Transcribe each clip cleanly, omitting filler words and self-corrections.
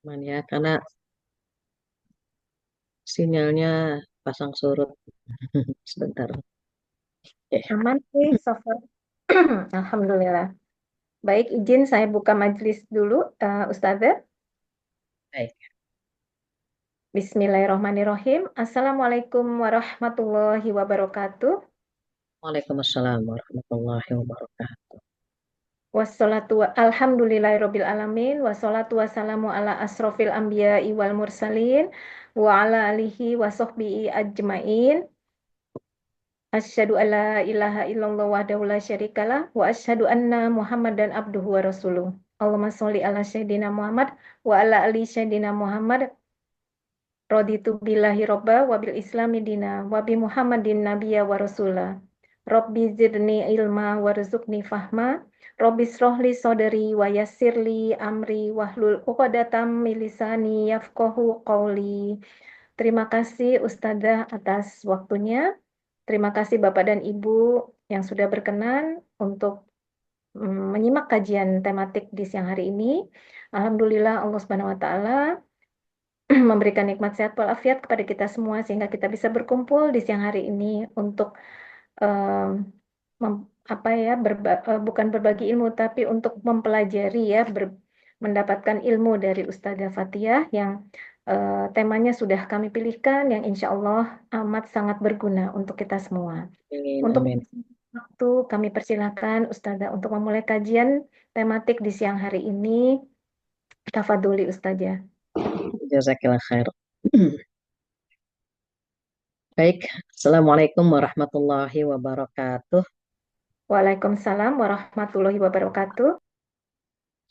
Aman ya, karena sinyalnya pasang surut sebentar. Oke, Aman sih, so far. Alhamdulillah. Baik, izin saya buka majelis dulu, Ustazah. baik. Bismillahirrahmanirrahim. Assalamualaikum warahmatullahi wabarakatuh. Waalaikumsalam warahmatullahi wabarakatuh. Alhamdulillahirabbil alamin wassalatu wassalamu ala asrofil anbiya'i wal mursalin wa ala alihi wa sahbihi ajmain. Asyhadu alla ilaha illallah wahdahu la syarikalah wa asyhadu anna Muhammadan abduhu wa rasuluh. Allahumma sholli ala sayyidina Muhammad wa ala ali sayyidina Muhammad. Raditu billahi robba wa bil islami dina wa bi Muhammadin nabiyya wa rasula. Rabbi zidni ilma warzuqni fahma. Rabbi srohli soderi wa yassirli amri wahlul uqadatam min lisani yafqahu qawli. Terima kasih Ustazah atas waktunya. Terima kasih Bapak dan Ibu yang sudah berkenan untuk menyimak kajian tematik di siang hari ini. Alhamdulillah Allah Subhanahu wa taala memberikan nikmat sehat walafiat kepada kita semua sehingga kita bisa berkumpul di siang hari ini untuk em, apa ya bukan berbagi ilmu tapi untuk mempelajari ya mendapatkan ilmu dari Ustazah Fatihah yang temanya sudah kami pilihkan yang insya Allah amat sangat berguna untuk kita semua. Amin, Untuk amin. waktu kami persilahkan Ustazah untuk memulai kajian tematik di siang hari ini. Tafadholi Ustazah. Jazakillah khair. Baik, Assalamualaikum warahmatullahi wabarakatuh. Waalaikumsalam warahmatullahi wabarakatuh.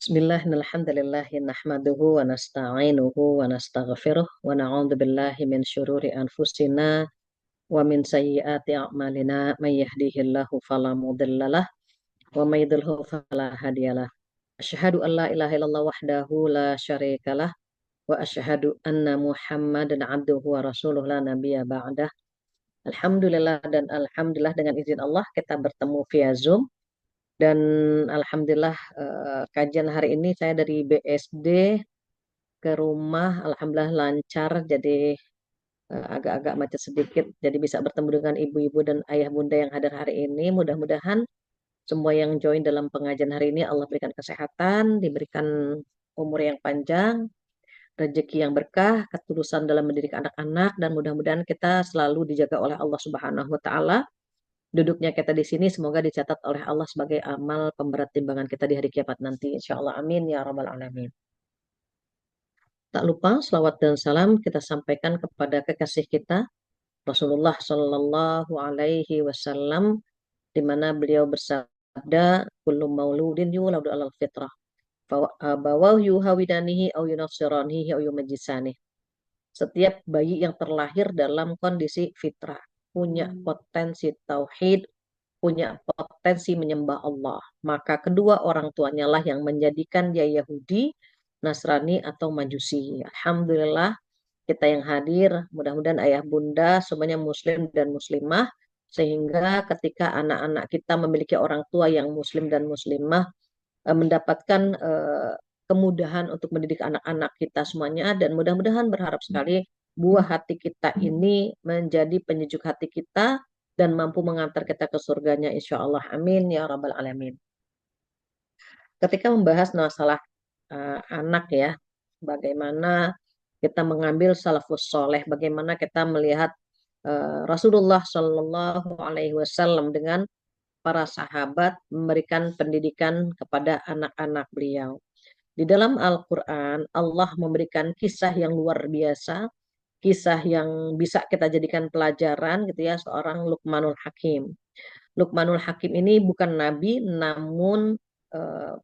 Bismillah, alhamdulillahi nahmaduhu wa nasta'inuhu wa nastaghfiruh wa na'udzu billahi min syururi anfusina wa min sayyiati a'malina may yahdihillahu fala mudhillalah wa may yudhlilhu fala hadiyalah. Asyhadu an la ilaha illallah wahdahu la syarikalah wa asyhadu anna Muhammadan abduhu wa rasuluh la nabiyya ba'dah. Alhamdulillah dan alhamdulillah dengan izin Allah kita bertemu via Zoom dan alhamdulillah kajian hari ini saya dari BSD ke rumah alhamdulillah lancar jadi agak-agak macet sedikit jadi bisa bertemu dengan ibu-ibu dan ayah bunda yang hadir hari ini. Mudah-mudahan semua yang join dalam pengajian hari ini Allah berikan kesehatan, diberikan umur yang panjang, rezeki yang berkah, ketulusan dalam mendidik anak-anak dan mudah-mudahan kita selalu dijaga oleh Allah Subhanahu wa taala. Duduknya kita di sini semoga dicatat oleh Allah sebagai amal pemberat timbangan kita di hari kiamat nanti. Insya Allah amin ya rabbal alamin. Tak lupa selawat dan salam kita sampaikan kepada kekasih kita Rasulullah Shallallahu Alaihi Wasallam di mana beliau bersabda kullu mauludin yuladu alal fitrah bawahu yuhawidanihi au yunasiranihi au yumajisanihi. Setiap bayi yang terlahir dalam kondisi fitrah punya potensi tauhid, punya potensi menyembah Allah. Maka kedua orang tuanya lah yang menjadikan dia Yahudi, Nasrani atau Majusi. Alhamdulillah kita yang hadir, mudah-mudahan ayah bunda semuanya muslim dan muslimah, sehingga ketika anak-anak kita memiliki orang tua yang muslim dan muslimah, mendapatkan kemudahan untuk mendidik anak-anak kita semuanya, dan mudah-mudahan berharap sekali buah hati kita ini menjadi penyejuk hati kita dan mampu mengantar kita ke surganya insya Allah amin ya rabbal alamin. Ketika membahas masalah anak ya, bagaimana kita mengambil salafus soleh, bagaimana kita melihat Rasulullah Shallallahu Alaihi Wasallam dengan para sahabat memberikan pendidikan kepada anak-anak beliau. Di dalam Al-Quran, Allah memberikan kisah yang luar biasa, kisah yang bisa kita jadikan pelajaran gitu ya, seorang Luqmanul Hakim. Luqmanul Hakim ini bukan nabi, namun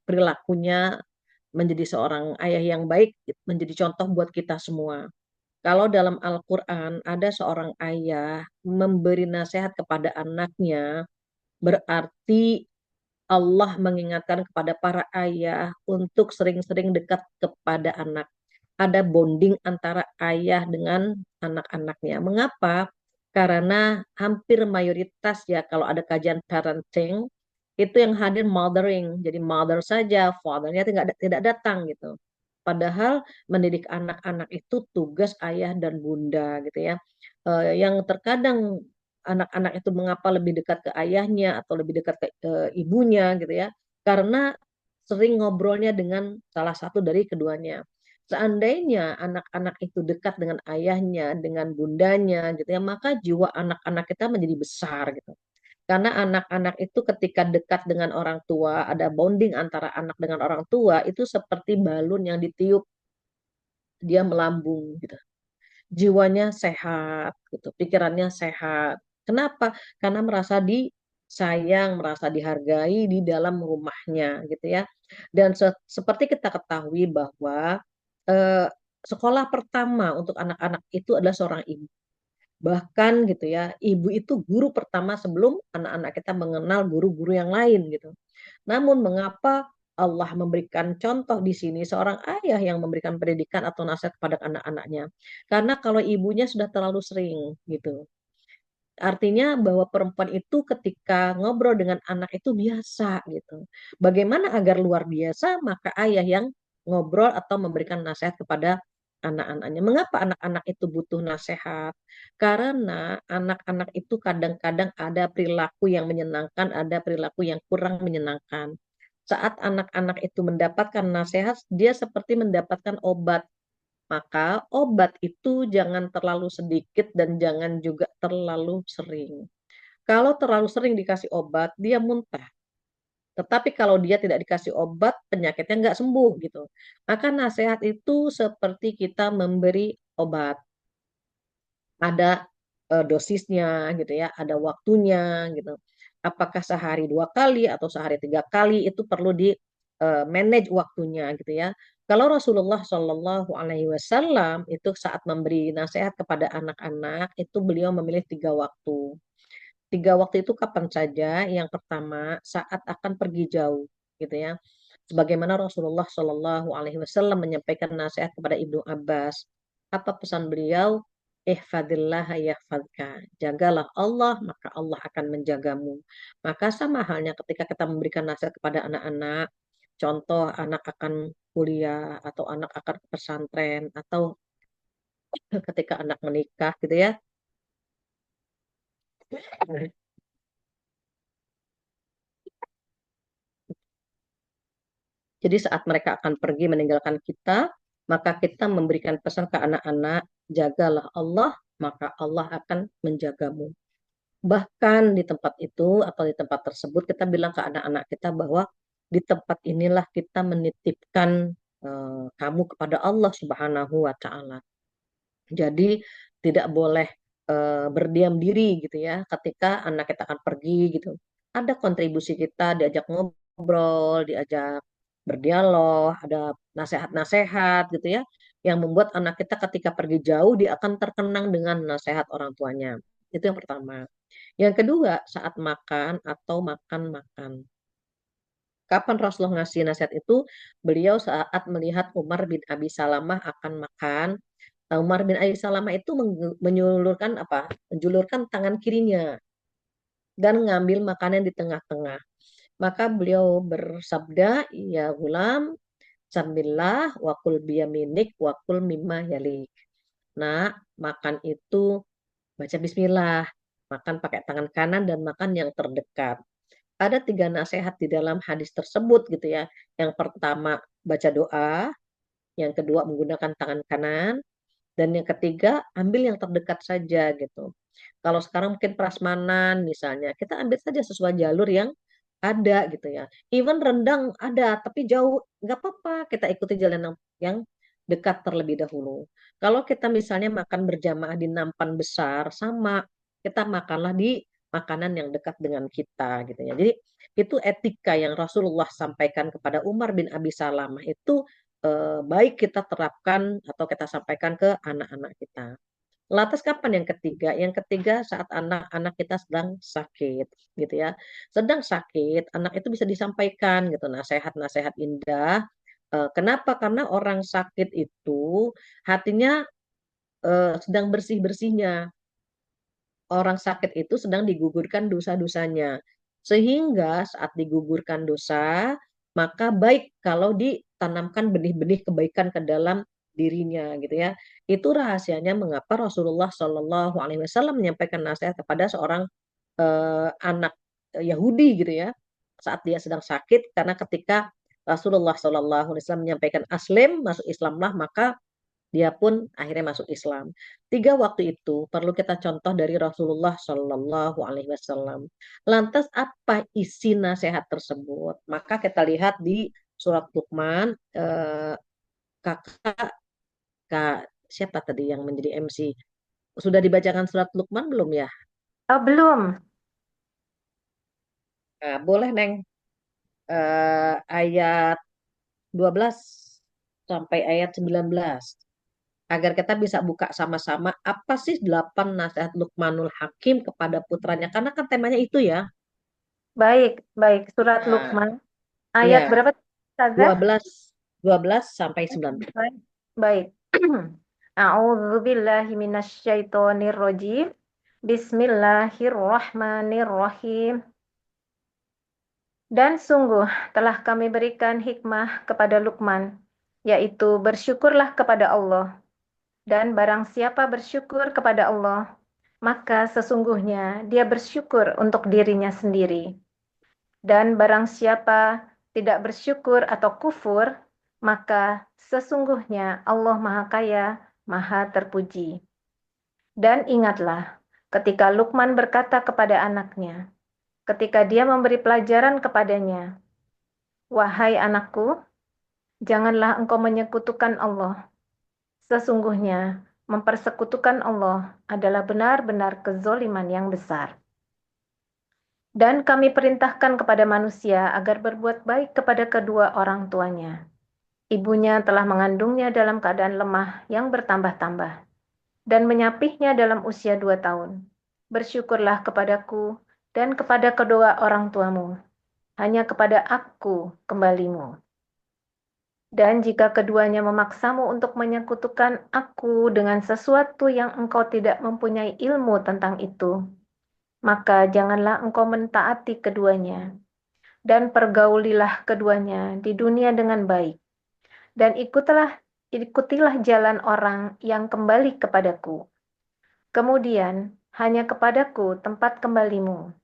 perilakunya menjadi seorang ayah yang baik, menjadi contoh buat kita semua. Kalau dalam Al-Quran ada seorang ayah memberi nasihat kepada anaknya, berarti Allah mengingatkan kepada para ayah untuk sering-sering dekat kepada anak. Ada bonding antara ayah dengan anak-anaknya. Mengapa? Karena hampir mayoritas ya kalau ada kajian parenting itu yang hadir mothering. Jadi mother saja, fathernya tidak datang gitu. Padahal mendidik anak-anak itu tugas ayah dan bunda gitu ya. Yang terkadang anak-anak itu mengapa lebih dekat ke ayahnya atau lebih dekat ke ibunya gitu ya. Karena sering ngobrolnya dengan salah satu dari keduanya. Seandainya anak-anak itu dekat dengan ayahnya, dengan bundanya gitu ya, maka jiwa anak-anak kita menjadi besar gitu. Karena anak-anak itu ketika dekat dengan orang tua, ada bonding antara anak dengan orang tua, itu seperti balun yang ditiup, dia melambung gitu. Jiwanya sehat gitu, pikirannya sehat. Kenapa? Karena merasa disayang, merasa dihargai di dalam rumahnya gitu ya. Dan seperti kita ketahui bahwa eh, sekolah pertama untuk anak-anak itu adalah seorang ibu. Bahkan gitu ya, ibu itu guru pertama sebelum anak-anak kita mengenal guru-guru yang lain gitu. Namun mengapa Allah memberikan contoh di sini seorang ayah yang memberikan pendidikan atau nasihat kepada anak-anaknya? Karena kalau ibunya sudah terlalu sering gitu. Artinya bahwa perempuan itu ketika ngobrol dengan anak itu biasa gitu. Bagaimana agar luar biasa? Maka ayah yang ngobrol atau memberikan nasihat kepada anak-anaknya. Mengapa anak-anak itu butuh nasihat? Karena anak-anak itu kadang-kadang ada perilaku yang menyenangkan, ada perilaku yang kurang menyenangkan. Saat anak-anak itu mendapatkan nasihat, dia seperti mendapatkan obat, maka obat itu jangan terlalu sedikit dan jangan juga terlalu sering. Kalau terlalu sering dikasih obat, dia muntah. Tetapi kalau dia tidak dikasih obat, penyakitnya nggak sembuh gitu. Maka nasihat itu seperti kita memberi obat. Ada dosisnya gitu ya, ada waktunya gitu. Apakah sehari 2 kali atau sehari 3 kali itu perlu di manage waktunya gitu ya. Kalau Rasulullah Shallallahu Alaihi Wasallam itu saat memberi nasihat kepada anak-anak itu beliau memilih 3 waktu. 3 waktu itu kapan saja? Yang pertama saat akan pergi jauh gitu ya. Sebagaimana Rasulullah Shallallahu Alaihi Wasallam menyampaikan nasihat kepada Ibnu Abbas. Apa pesan beliau? Ihfadillah yahfadka. Jagalah Allah, maka Allah akan menjagamu. Maka sama halnya ketika kita memberikan nasihat kepada anak-anak, contoh anak akan kuliah atau anak akan ke pesantren atau ketika anak menikah gitu ya. Jadi saat mereka akan pergi meninggalkan kita, maka kita memberikan pesan ke anak-anak, jagalah Allah, maka Allah akan menjagamu. Bahkan di tempat itu atau di tempat tersebut kita bilang ke anak-anak kita bahwa di tempat inilah kita menitipkan kamu kepada Allah Subhanahu wa taala. Jadi tidak boleh berdiam diri gitu ya ketika anak kita akan pergi gitu. Ada kontribusi kita diajak ngobrol, diajak berdialog, ada nasihat-nasihat gitu ya yang membuat anak kita ketika pergi jauh dia akan terkenang dengan nasihat orang tuanya. Itu yang pertama. Yang kedua, saat makan atau makan-makan. Kapan Rasulullah ngasih nasihat itu? Beliau saat melihat Umar bin Abi Salamah akan makan. Umar bin Abi Salamah itu menyulurkan apa? Menjulurkan tangan kirinya dan ngambil makanan di tengah-tengah. Maka beliau bersabda, ya gulam, sambillah wakul biyaminik wakul mimma yalik. Nah, makan itu baca bismillah, makan pakai tangan kanan dan makan yang terdekat. Ada 3 nasihat di dalam hadis tersebut gitu ya. Yang pertama baca doa, yang kedua menggunakan tangan kanan, dan yang ketiga ambil yang terdekat saja gitu. Kalau sekarang mungkin prasmanan misalnya, kita ambil saja sesuai jalur yang ada gitu ya. Even rendang ada, tapi jauh nggak apa-apa. Kita ikuti jalan yang dekat terlebih dahulu. Kalau kita misalnya makan berjamaah di nampan besar, sama kita makanlah di makanan yang dekat dengan kita gitu ya. Jadi itu etika yang Rasulullah sampaikan kepada Umar bin Abi Salamah itu baik kita terapkan atau kita sampaikan ke anak-anak kita. Lantas kapan yang ketiga? Yang ketiga saat anak-anak kita sedang sakit, gitu ya. Sedang sakit, anak itu bisa disampaikan gitu nasihat-nasihat indah. Kenapa? Karena orang sakit itu hatinya sedang bersih-bersihnya. Orang sakit itu sedang digugurkan dosa-dosanya. Sehingga saat digugurkan dosa, maka baik kalau tanamkan benih-benih kebaikan ke dalam dirinya gitu ya. Itu rahasianya mengapa Rasulullah Shallallahu Alaihi Wasallam menyampaikan nasihat kepada seorang anak Yahudi gitu ya saat dia sedang sakit, karena ketika Rasulullah Shallallahu Alaihi Wasallam menyampaikan aslim, masuk Islamlah, maka dia pun akhirnya masuk Islam. Tiga waktu itu perlu kita contoh dari Rasulullah Shallallahu Alaihi Wasallam. Lantas apa isi nasihat tersebut? Maka kita lihat di surat Luqman, kakak kak siapa tadi yang menjadi MC? Sudah dibacakan surat Luqman belum ya? Oh, belum. Nah, boleh Neng. Ayat 12 sampai ayat 19. Agar kita bisa buka sama-sama apa sih 8 nasihat Luqmanul Hakim kepada putranya. Karena kan temanya itu ya. Baik, baik. Surat Nah, Luqman. Ayat ya, berapa, Ustazah? 12 12 sampai 19. Baik. Baik. A'udzubillahi minasyaitonirrajim. Bismillahirrahmanirrahim. Dan sungguh telah kami berikan hikmah kepada Luqman, yaitu bersyukurlah kepada Allah. Dan barang siapa bersyukur kepada Allah, maka sesungguhnya dia bersyukur untuk dirinya sendiri. Dan barang siapa tidak bersyukur atau kufur, maka sesungguhnya Allah Maha Kaya, Maha Terpuji. Dan ingatlah, ketika Luqman berkata kepada anaknya, ketika dia memberi pelajaran kepadanya, "Wahai anakku, janganlah engkau menyekutukan Allah. Sesungguhnya mempersekutukan Allah adalah benar-benar kezoliman yang besar." Dan kami perintahkan kepada manusia agar berbuat baik kepada kedua orang tuanya. Ibunya telah mengandungnya dalam keadaan lemah yang bertambah-tambah dan menyapihnya dalam usia 2 tahun. Bersyukurlah kepadaku dan kepada kedua orang tuamu. Hanya kepada aku kembalimu. Dan jika keduanya memaksamu untuk menyekutukan aku dengan sesuatu yang engkau tidak mempunyai ilmu tentang itu, maka janganlah engkau mentaati keduanya, dan pergaulilah keduanya di dunia dengan baik, dan ikutilah jalan orang yang kembali kepadaku. Kemudian hanya kepadaku tempat kembalimu,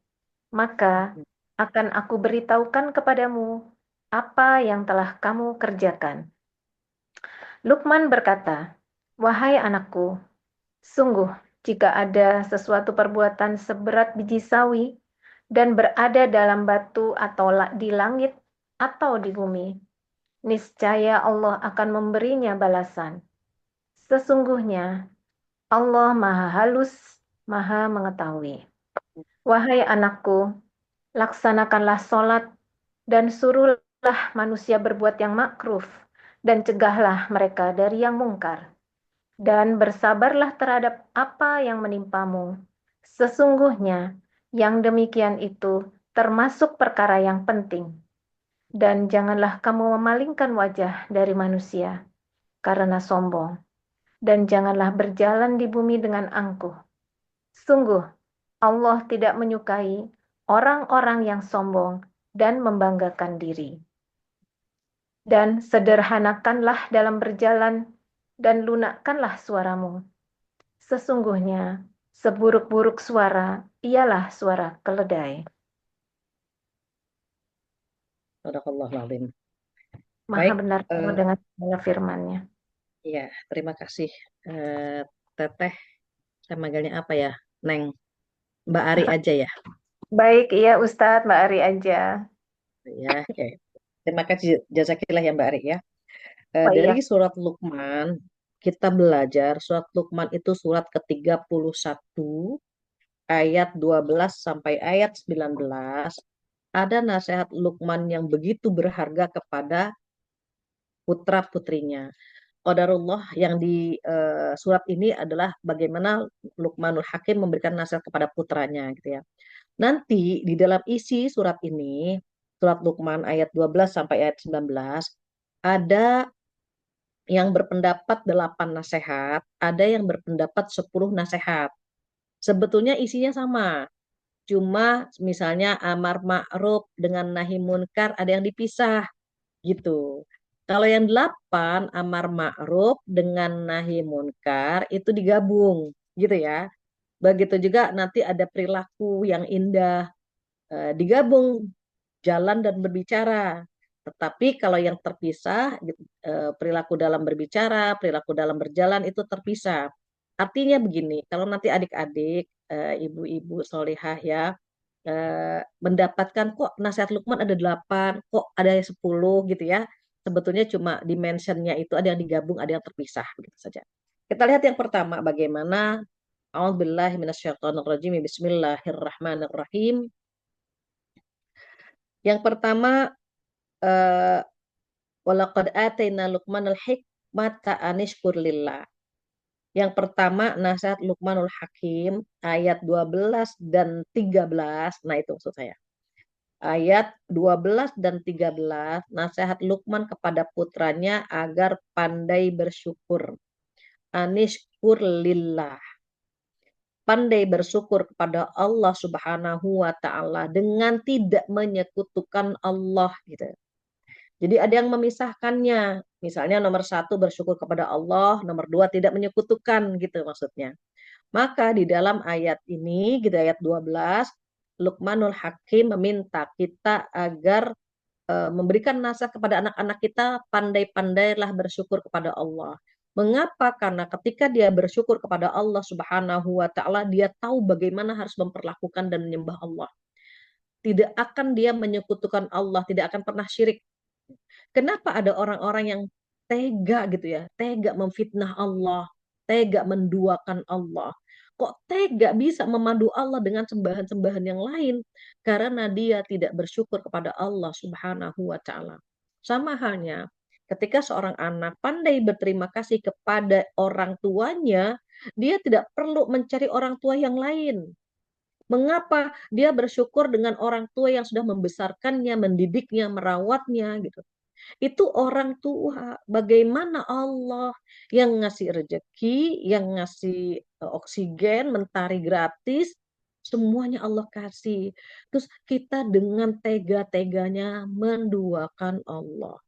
maka akan aku beritahukan kepadamu apa yang telah kamu kerjakan. Luqman berkata, "Wahai anakku, sungguh jika ada sesuatu perbuatan seberat biji sawi dan berada dalam batu atau di langit atau di bumi, niscaya Allah akan memberinya balasan. Sesungguhnya Allah Maha Halus, Maha Mengetahui. Wahai anakku, laksanakanlah sholat dan suruhlah manusia berbuat yang makruf dan cegahlah mereka dari yang mungkar. Dan bersabarlah terhadap apa yang menimpamu. Sesungguhnya yang demikian itu termasuk perkara yang penting. Dan janganlah kamu memalingkan wajah dari manusia karena sombong. Dan janganlah berjalan di bumi dengan angkuh. Sungguh, Allah tidak menyukai orang-orang yang sombong dan membanggakan diri. Dan sederhanakanlah dalam berjalan dan lunakkanlah suaramu. Sesungguhnya seburuk-buruk suara ialah suara keledai. Sadaqallahul Azim. Maha Baik, benar Allah dengan segala firman-Nya. ya, terima kasih. Teteh, saya manggilnya apa ya? Neng, Mbak Ari aja ya. Baik, iya Ustadz, Mbak Ari aja. Ya, oke. Terima kasih jazakillah ya Mbak Ari ya. Oh Dari iya, surat Luqman, kita belajar surat Luqman itu surat ke-31 ayat 12 sampai ayat 19. Ada nasihat Luqman yang begitu berharga kepada putra-putrinya. Qadarullah yang di surat ini adalah bagaimana Luqmanul Hakim memberikan nasihat kepada putranya gitu ya. Nanti di dalam isi surat ini, surat Luqman ayat 12 sampai ayat 19, ada yang berpendapat 8 nasihat, ada yang berpendapat 10 nasihat. Sebetulnya isinya sama. Cuma misalnya amar ma'ruf dengan nahi munkar ada yang dipisah gitu. Kalau yang 8 amar ma'ruf dengan nahi munkar itu digabung gitu ya. Begitu juga nanti ada perilaku yang indah, digabung jalan dan berbicara. Tetapi kalau yang terpisah, gitu, perilaku dalam berbicara, perilaku dalam berjalan itu terpisah. Artinya begini, kalau nanti adik-adik, ibu-ibu solihah ya, mendapatkan kok nasihat Lukman ada 8, kok ada 10 gitu ya. Sebetulnya cuma dimensionnya itu ada yang digabung, ada yang terpisah, begitu saja. Kita lihat yang pertama bagaimana. A'udzubillahi minasyaitonirrajim. Bismillahirrahmanirrahim. Yang pertama, eh, walaqad ataina Luqmanal hikmata anishkur lillah. Yang pertama nasihat Luqmanul Hakim ayat 12 dan 13. Nah, itu maksud saya. Ayat 12 dan 13 nasihat Luqman kepada putranya agar pandai bersyukur. Anishkur lillah. Pandai bersyukur kepada Allah Subhanahu wa taala dengan tidak menyekutukan Allah gitu. Jadi ada yang memisahkannya. Misalnya nomor satu bersyukur kepada Allah, nomor dua tidak menyekutukan gitu maksudnya. Maka di dalam ayat ini, gitu ayat 12, Luqmanul Hakim meminta kita agar memberikan nasihat kepada anak-anak kita, pandai-pandailah bersyukur kepada Allah. Mengapa? Karena ketika dia bersyukur kepada Allah Subhanahu wa taala, dia tahu bagaimana harus memperlakukan dan menyembah Allah. Tidak akan dia menyekutukan Allah, tidak akan pernah syirik. Kenapa ada orang-orang yang tega gitu ya, tega memfitnah Allah, tega menduakan Allah. Kok tega bisa memadu Allah dengan sembahan-sembahan yang lain? Karena dia tidak bersyukur kepada Allah Subhanahu wa taala. Sama halnya ketika seorang anak pandai berterima kasih kepada orang tuanya, dia tidak perlu mencari orang tua yang lain. Mengapa dia bersyukur dengan orang tua yang sudah membesarkannya, mendidiknya, merawatnya gitu. Itu orang tua. Bagaimana Allah yang ngasih rezeki, yang ngasih oksigen, mentari gratis, semuanya Allah kasih. Terus kita dengan tega-teganya menduakan Allah.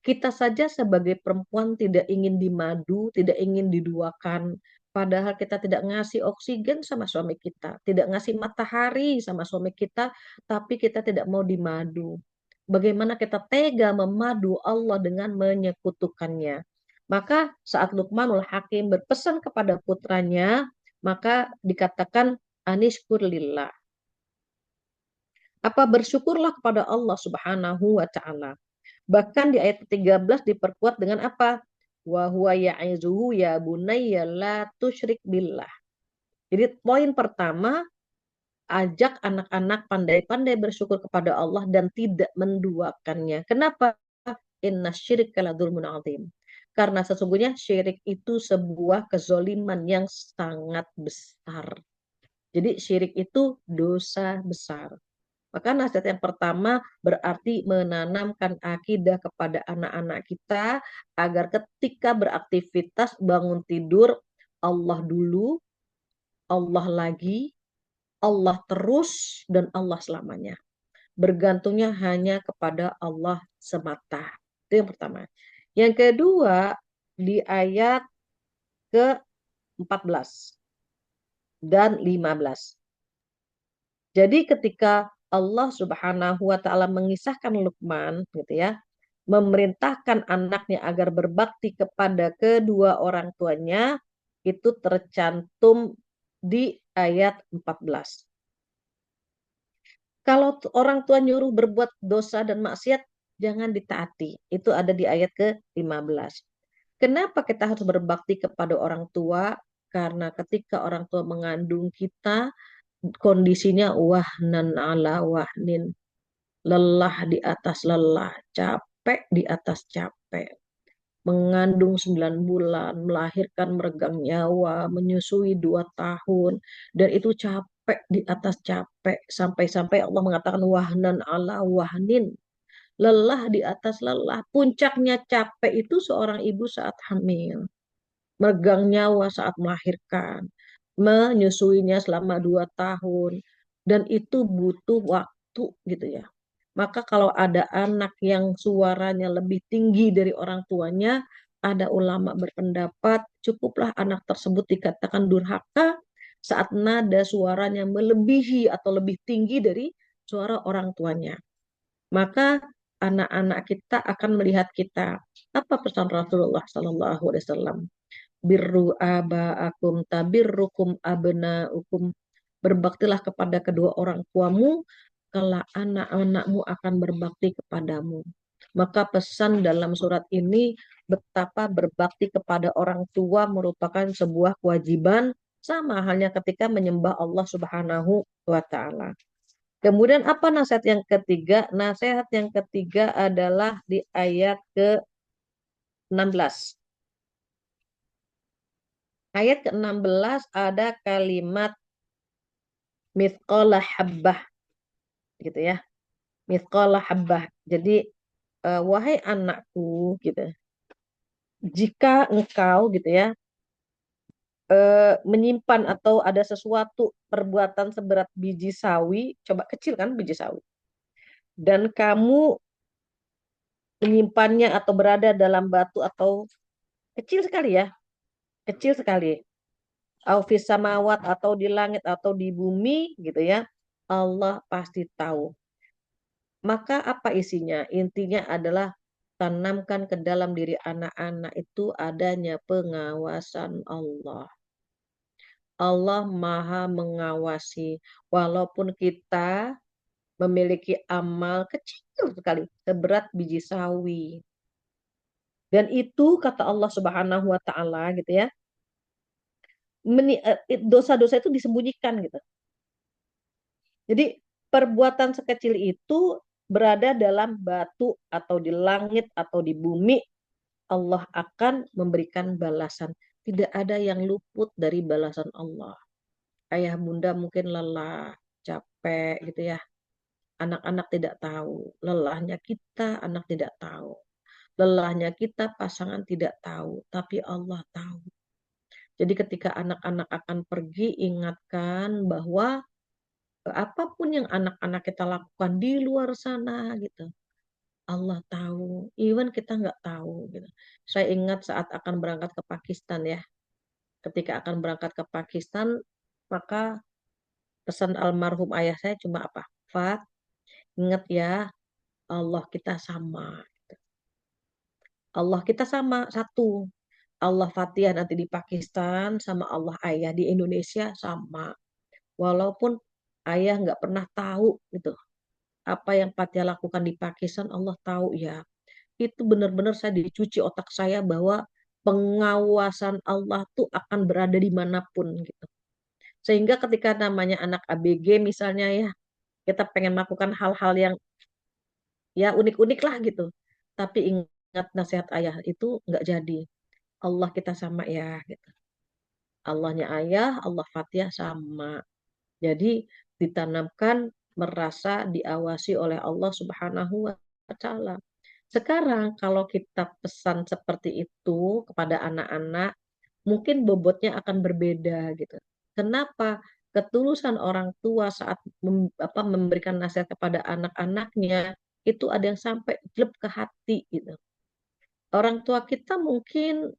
Kita saja sebagai perempuan tidak ingin dimadu, tidak ingin diduakan. Padahal kita tidak ngasih oksigen sama suami kita, tidak ngasih matahari sama suami kita, tapi kita tidak mau dimadu. Bagaimana kita tega memadu Allah dengan menyekutukannya. Maka saat Luqmanul Hakim berpesan kepada putranya, maka dikatakan anishkur lillah. Apa bersyukurlah kepada Allah Subhanahu wa taala. Bahkan di ayat 13 diperkuat dengan apa? Wa huwa ya'izuhu ya bunayya la tusyrik billah. Jadi poin pertama, ajak anak-anak pandai-pandai bersyukur kepada Allah dan tidak menduakannya. Kenapa? Inna syirka la dzulmun azim. Karena sesungguhnya syirik itu sebuah kezoliman yang sangat besar. Jadi syirik itu dosa besar. Maka nasihat yang pertama berarti menanamkan akidah kepada anak-anak kita agar ketika beraktivitas bangun tidur Allah dulu, Allah lagi, Allah terus, dan Allah selamanya. Bergantungnya hanya kepada Allah semata. Itu yang pertama. Yang kedua, di ayat ke-14 dan 15. Jadi ketika Allah Subhanahu wa taala mengisahkan Luqman gitu ya, memerintahkan anaknya agar berbakti kepada kedua orang tuanya, itu tercantum di ayat 14. Kalau orang tua nyuruh berbuat dosa dan maksiat, jangan ditaati. Itu ada di ayat ke-15. Kenapa kita harus berbakti kepada orang tua? Karena ketika orang tua mengandung kita, kondisinya wahnan ala wahnin, lelah di atas lelah, capek di atas capek. Mengandung 9 bulan, melahirkan meregang nyawa, menyusui 2 tahun, dan itu capek di atas capek. Sampai-sampai Allah mengatakan wahnan ala wahnin, lelah di atas lelah. Puncaknya capek itu seorang ibu saat hamil, meregang nyawa saat melahirkan, menyusuinya selama 2 tahun, dan itu butuh waktu gitu ya. Maka kalau ada anak yang suaranya lebih tinggi dari orang tuanya, ada ulama berpendapat cukuplah anak tersebut dikatakan durhaka saat nada suaranya melebihi atau lebih tinggi dari suara orang tuanya. Maka anak-anak kita akan melihat kita. Apa pesan Rasulullah Sallallahu Alaihi Wasallam? Birru abaakum tabirrukum abnaukum. Berbaktilah kepada kedua orang tuamu, kalau anak-anakmu akan berbakti kepadamu. Maka pesan dalam surat ini betapa berbakti kepada orang tua merupakan sebuah kewajiban sama halnya ketika menyembah Allah Subhanahu wa taala. Kemudian apa nasihat yang ketiga? Nasihat yang ketiga adalah di ayat ke-16. Ayat ke-16 ada kalimat mithqala habbah gitu ya. Mithqala habbah. Jadi wahai anakku gitu. Jika engkau gitu ya menyimpan atau ada sesuatu perbuatan seberat biji sawi, coba kecil kan biji sawi. Dan kamu menyimpannya atau berada dalam batu atau kecil sekali ya, kecil sekali. Au fis samawat atau di langit atau di bumi gitu ya. Allah pasti tahu. Maka apa isinya? Intinya adalah tanamkan ke dalam diri anak-anak itu adanya pengawasan Allah. Allah Maha mengawasi. Walaupun kita memiliki amal kecil sekali, seberat biji sawi. Dan itu kata Allah Subhanahu wa taala gitu ya. Dosa-dosa itu disembunyikan gitu. Jadi perbuatan sekecil itu berada dalam batu atau di langit atau di bumi, Allah akan memberikan balasan. Tidak ada yang luput dari balasan Allah. Ayah bunda mungkin lelah, capek gitu ya. Anak-anak tidak tahu. Lelahnya kita, anak tidak tahu. Lelahnya kita, pasangan tidak tahu. Tapi Allah tahu. Jadi ketika anak-anak akan pergi, ingatkan bahwa apapun yang anak-anak kita lakukan di luar sana gitu. Allah tahu, even kita nggak tahu gitu. Saya ingat saat akan berangkat ke Pakistan ya. Ketika akan berangkat ke Pakistan, maka pesan almarhum ayah saya cuma apa? Fat, ingat ya, Allah kita sama. Allah kita sama, satu. Allah Fatihah nanti di Pakistan sama Allah ayah di Indonesia sama. Walaupun ayah nggak pernah tahu gitu apa yang Fatia lakukan di Pakistan, Allah tahu ya. Itu benar-benar saya dicuci otak saya bahwa pengawasan Allah tuh akan berada dimanapun gitu. Sehingga ketika namanya anak ABG misalnya ya, kita pengen melakukan hal-hal yang ya unik-unik lah gitu. Tapi ingat nasihat ayah itu nggak jadi. Allah kita sama ya gitu. Allahnya ayah, Allah Fatihah sama. Jadi ditanamkan merasa diawasi oleh Allah Subhanahu wa taala. Sekarang kalau kita pesan seperti itu kepada anak-anak, mungkin bobotnya akan berbeda gitu. Kenapa? Ketulusan orang tua saat memberikan nasihat kepada anak-anaknya itu ada yang sampai jelek ke hati gitu. Orang tua kita mungkin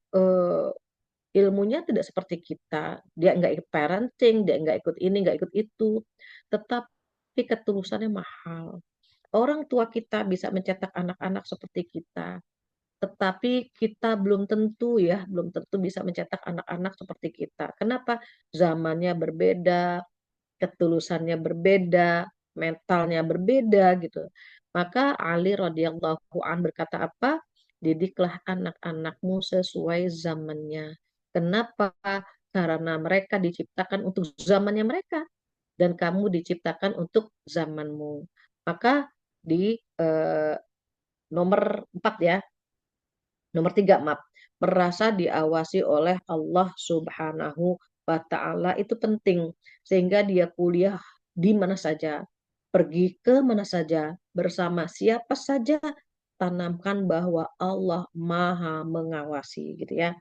ilmunya tidak seperti kita. Dia nggak ikut parenting, dia nggak ikut ini, nggak ikut itu. Tetapi ketulusannya mahal. Orang tua kita bisa mencetak anak-anak seperti kita. Tetapi kita belum tentu ya, belum tentu bisa mencetak anak-anak seperti kita. Kenapa? Zamannya berbeda, ketulusannya berbeda, mentalnya berbeda gitu. Maka Ali radhiyallahu an berkata apa? Didiklah anak-anakmu sesuai zamannya. Kenapa? Karena mereka diciptakan untuk zamannya mereka dan kamu diciptakan untuk zamanmu. Maka di nomor 4 ya, nomor 3 maaf, merasa diawasi oleh Allah Subhanahu wa taala itu penting sehingga dia kuliah di mana saja, pergi ke mana saja, bersama siapa saja, tanamkan bahwa Allah Maha mengawasi gitu ya.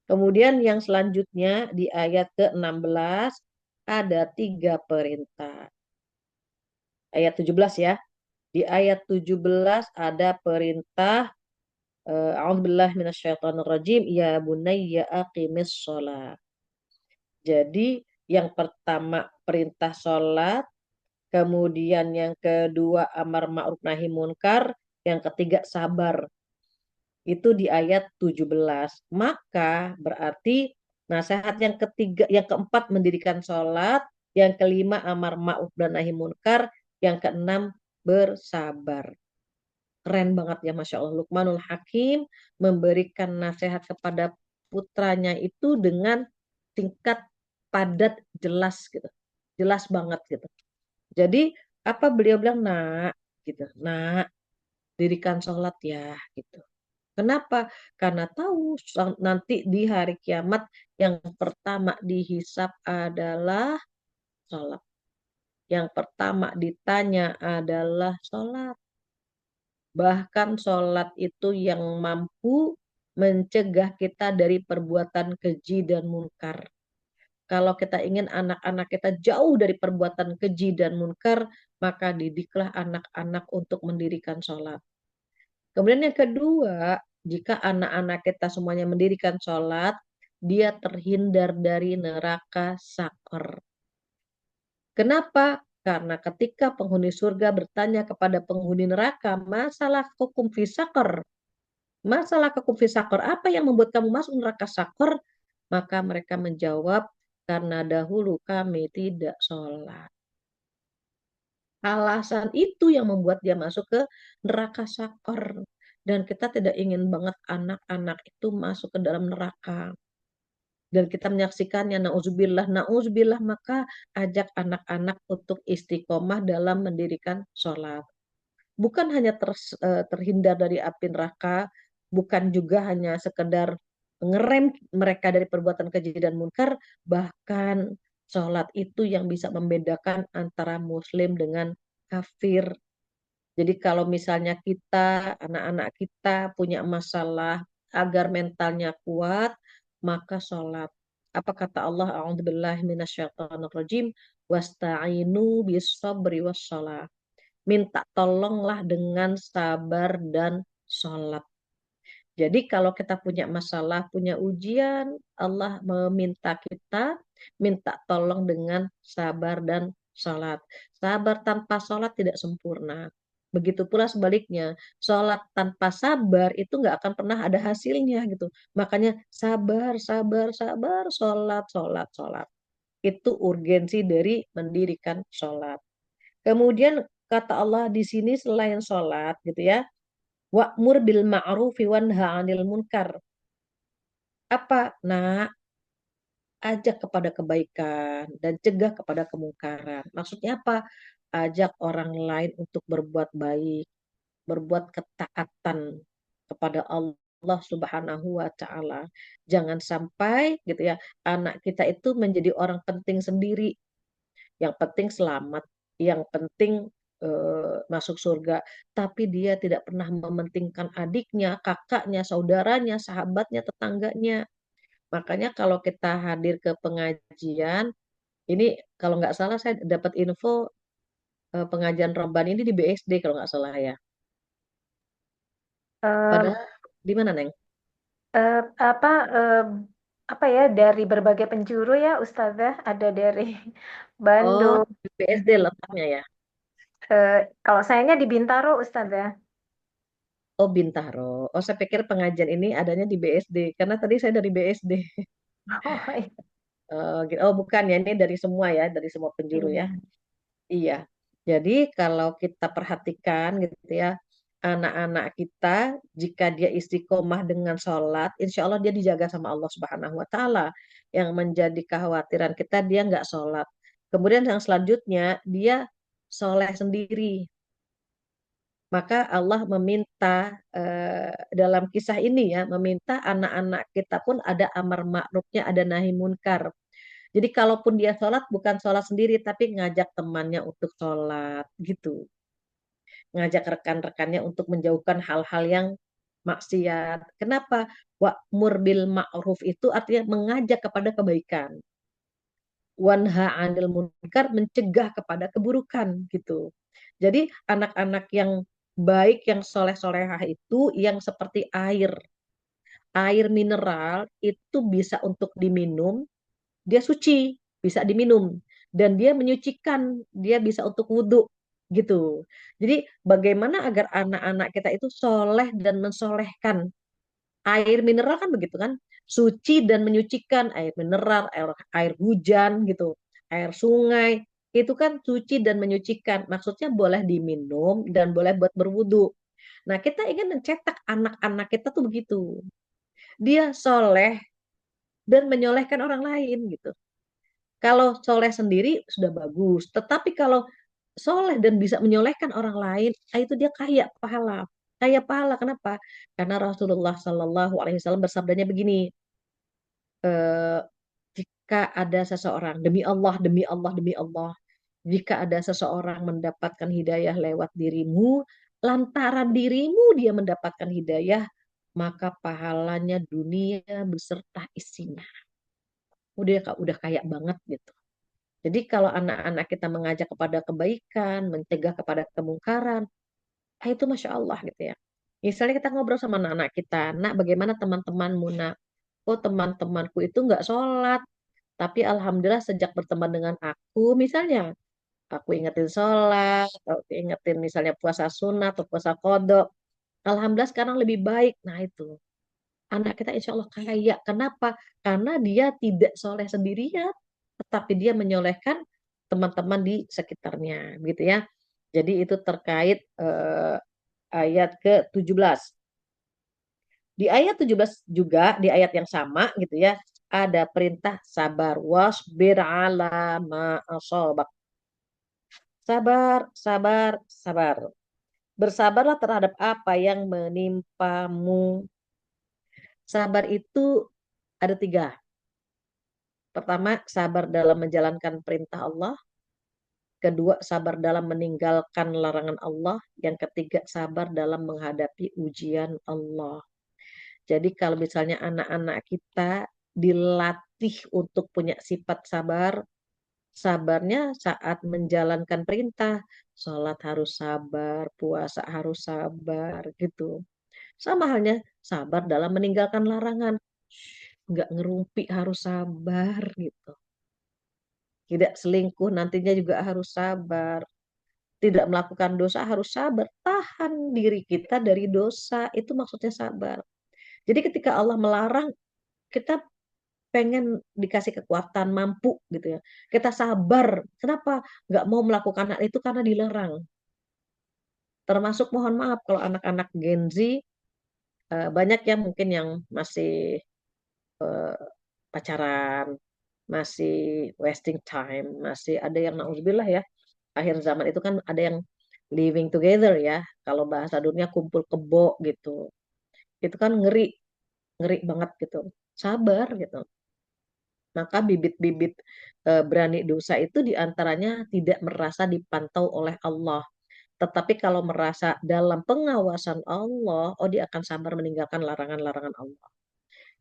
Kemudian yang selanjutnya di ayat ke-16 ada 3 perintah. Ayat 17 ya. Di ayat 17 ada perintah a'udzubillahi minasyaitonirrajim ya bunayya aqimis shalah. Jadi yang pertama perintah sholat, kemudian yang kedua amar ma'ruf nahi munkar, yang ketiga sabar. Itu di ayat 17. Maka berarti nasihat yang ketiga, yang keempat mendirikan sholat, yang kelima amar ma'ruf dan nahi munkar, yang keenam bersabar. Keren banget ya Masya Allah. Luqmanul Hakim memberikan nasihat kepada putranya itu dengan tingkat padat jelas gitu. Jelas banget gitu. Jadi apa beliau bilang nak gitu. Nak dirikan sholat ya gitu. Kenapa? Karena tahu nanti di hari kiamat yang pertama dihisap adalah sholat. Yang pertama ditanya adalah sholat. Bahkan sholat itu yang mampu mencegah kita dari perbuatan keji dan munkar. Kalau kita ingin anak-anak kita jauh dari perbuatan keji dan munkar, maka didiklah anak-anak untuk mendirikan sholat. Kemudian yang kedua, jika anak-anak kita semuanya mendirikan sholat, dia terhindar dari neraka sakor. Kenapa? Karena ketika penghuni surga bertanya kepada penghuni neraka, masalah hukum fisakor, masalah hukum fisakor, apa yang membuat kamu masuk neraka sakor? Maka mereka menjawab, karena dahulu kami tidak sholat. Alasan itu yang membuat dia masuk ke neraka sakor. Dan kita tidak ingin banget anak-anak itu masuk ke dalam neraka. Dan kita menyaksikannya, na'udzubillah, na'udzubillah, maka ajak anak-anak untuk istiqomah dalam mendirikan sholat. Bukan hanya terhindar dari api neraka, bukan juga hanya sekedar ngerem mereka dari perbuatan keji dan munkar, bahkan sholat itu yang bisa membedakan antara muslim dengan kafir. Jadi kalau misalnya kita, anak-anak kita punya masalah agar mentalnya kuat, maka sholat. Apa kata Allah? A'udzubillahi minasyaitonirrajim. Wasta'inu bis-sabri was-shalah. Minta tolonglah dengan sabar dan sholat. Jadi kalau kita punya masalah, punya ujian, Allah meminta kita minta tolong dengan sabar dan sholat. Sabar tanpa sholat tidak sempurna. Begitu pula sebaliknya, sholat tanpa sabar itu nggak akan pernah ada hasilnya gitu. Makanya sabar, sabar, sabar, sholat, sholat, sholat. Itu urgensi dari mendirikan sholat. Kemudian kata Allah di sini selain sholat gitu ya, wa'mur bil ma'rufi wanha 'anil munkar. Apa? Nah, ajak kepada kebaikan dan cegah kepada kemungkaran. Maksudnya apa? Ajak orang lain untuk berbuat baik, berbuat ketaatan kepada Allah Subhanahu wa taala. Jangan sampai gitu ya, anak kita itu menjadi orang penting sendiri. Yang penting selamat, yang penting masuk surga, tapi dia tidak pernah mementingkan adiknya, kakaknya, saudaranya, sahabatnya, tetangganya. Makanya kalau kita hadir ke pengajian, ini kalau nggak salah saya dapat info pengajian Rabbani ini di BSD kalau nggak salah ya. Em, Padahal di mana Neng? eh, apa eh, apa ya dari berbagai penjuru ya Ustazah, ada dari Oh, Bandung. di BSD letaknya ya. Eh, Kalau sayanya di Bintaro Ustazah. Oh, Bintaro. Oh, saya pikir pengajian ini adanya di BSD karena tadi saya dari BSD. Oh iya. Oh, bukan ya, ini dari semua ya, dari semua penjuru ya. Iya. Iya. Jadi kalau kita perhatikan gitu ya, anak-anak kita jika dia istiqomah dengan sholat, insya Allah dia dijaga sama Allah Subhanahu Wa Taala. Yang menjadi kekhawatiran kita dia nggak sholat. Kemudian yang selanjutnya dia soleh sendiri. Maka Allah meminta dalam kisah ini ya, meminta anak-anak kita pun ada amar ma'rufnya, ada nahi munkar. Jadi kalaupun dia sholat, bukan sholat sendiri, tapi ngajak temannya untuk sholat, gitu. Ngajak rekan-rekannya untuk menjauhkan hal-hal yang maksiat. Kenapa? Wa'mur bil ma'ruf itu artinya mengajak kepada kebaikan. wanha 'anil munkar, mencegah kepada keburukan gitu. Jadi anak-anak yang baik, yang soleh-solehah itu yang seperti air. Air mineral itu bisa untuk diminum, dia suci, bisa diminum. Dan dia menyucikan, dia bisa untuk wudhu gitu. Jadi bagaimana agar anak-anak kita itu soleh dan mensolehkan. Air mineral kan begitu kan, suci dan menyucikan, air mineral, air hujan gitu, air sungai, itu kan suci dan menyucikan. Maksudnya boleh diminum dan boleh buat berwudu. Nah, kita ingin mencetak anak-anak kita tuh begitu. Dia soleh dan menyolehkan orang lain gitu. Kalau soleh sendiri sudah bagus, tetapi kalau soleh dan bisa menyolehkan orang lain, itu dia kaya pahala. Kaya pahala, kenapa? Karena Rasulullah Shallallahu Alaihi Wasallam bersabdanya begini, eh, jika ada seseorang, demi Allah, demi Allah, demi Allah, jika ada seseorang mendapatkan hidayah lewat dirimu, lantaran dirimu dia mendapatkan hidayah, maka pahalanya dunia beserta isinya. Udah kayak banget gitu. Jadi kalau anak-anak kita mengajak kepada kebaikan, mencegah kepada kemungkaran, itu Masya Allah gitu ya. Misalnya kita ngobrol sama anak-anak kita, nak bagaimana teman-temanmu nak? Oh teman-temanku itu nggak sholat, tapi alhamdulillah sejak berteman dengan aku, misalnya aku ingetin sholat, aku ingetin misalnya puasa sunnah atau puasa kodok, alhamdulillah sekarang lebih baik. Nah itu, anak kita insya Allah kaya. Kenapa? Karena dia tidak soleh sendirian, tetapi dia menyolehkan teman-teman di sekitarnya, gitu ya. Jadi itu terkait ayat ke-17. Di ayat 17 juga, di ayat yang sama gitu ya, ada perintah sabar. Wasbir ala ma asobak. Sabar, sabar, sabar. Bersabarlah terhadap apa yang menimpamu. Sabar itu ada tiga. Pertama, sabar dalam menjalankan perintah Allah. Kedua, sabar dalam meninggalkan larangan Allah. Yang ketiga, sabar dalam menghadapi ujian Allah. Jadi kalau misalnya anak-anak kita dilatih untuk punya sifat sabar, sabarnya saat menjalankan perintah, sholat harus sabar, puasa harus sabar gitu. Sama halnya sabar dalam meninggalkan larangan. Nggak ngerumpi harus sabar gitu. Tidak selingkuh nantinya juga harus sabar. Tidak melakukan dosa harus sabar. Tahan diri kita dari dosa. Itu maksudnya sabar. Jadi ketika Allah melarang, kita pengen dikasih kekuatan, mampu gitu ya. Kita sabar. Kenapa? Nggak mau melakukan hal itu karena dilarang. Termasuk mohon maaf kalau anak-anak Gen Z, banyak yang mungkin yang masih eh, pacaran, masih wasting time, masih ada yang nauzubillah ya. Akhir zaman itu kan ada yang living together ya. Kalau bahasa dunia kumpul kebo gitu. Itu kan ngeri, ngeri banget gitu. Sabar gitu. Maka bibit-bibit berani dosa itu diantaranya tidak merasa dipantau oleh Allah. Tetapi kalau merasa dalam pengawasan Allah, oh dia akan sabar meninggalkan larangan-larangan Allah.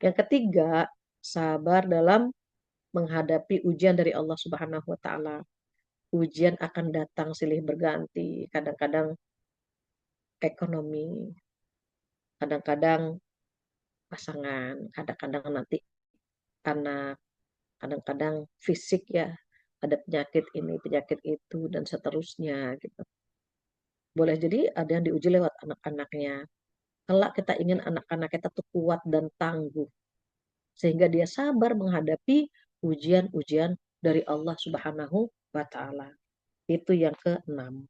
Yang ketiga, sabar dalam menghadapi ujian dari Allah Subhanahu wa taala. Ujian akan datang silih berganti, kadang-kadang ekonomi, kadang-kadang pasangan, kadang-kadang nanti anak, kadang-kadang fisik ya, ada penyakit ini, penyakit itu, dan seterusnya gitu. Boleh jadi ada yang diuji lewat anak-anaknya. Kelak kita ingin anak-anak kita tuh kuat dan tangguh, sehingga dia sabar menghadapi ujian-ujian dari Allah Subhanahu wa Ta'ala. Itu yang keenam.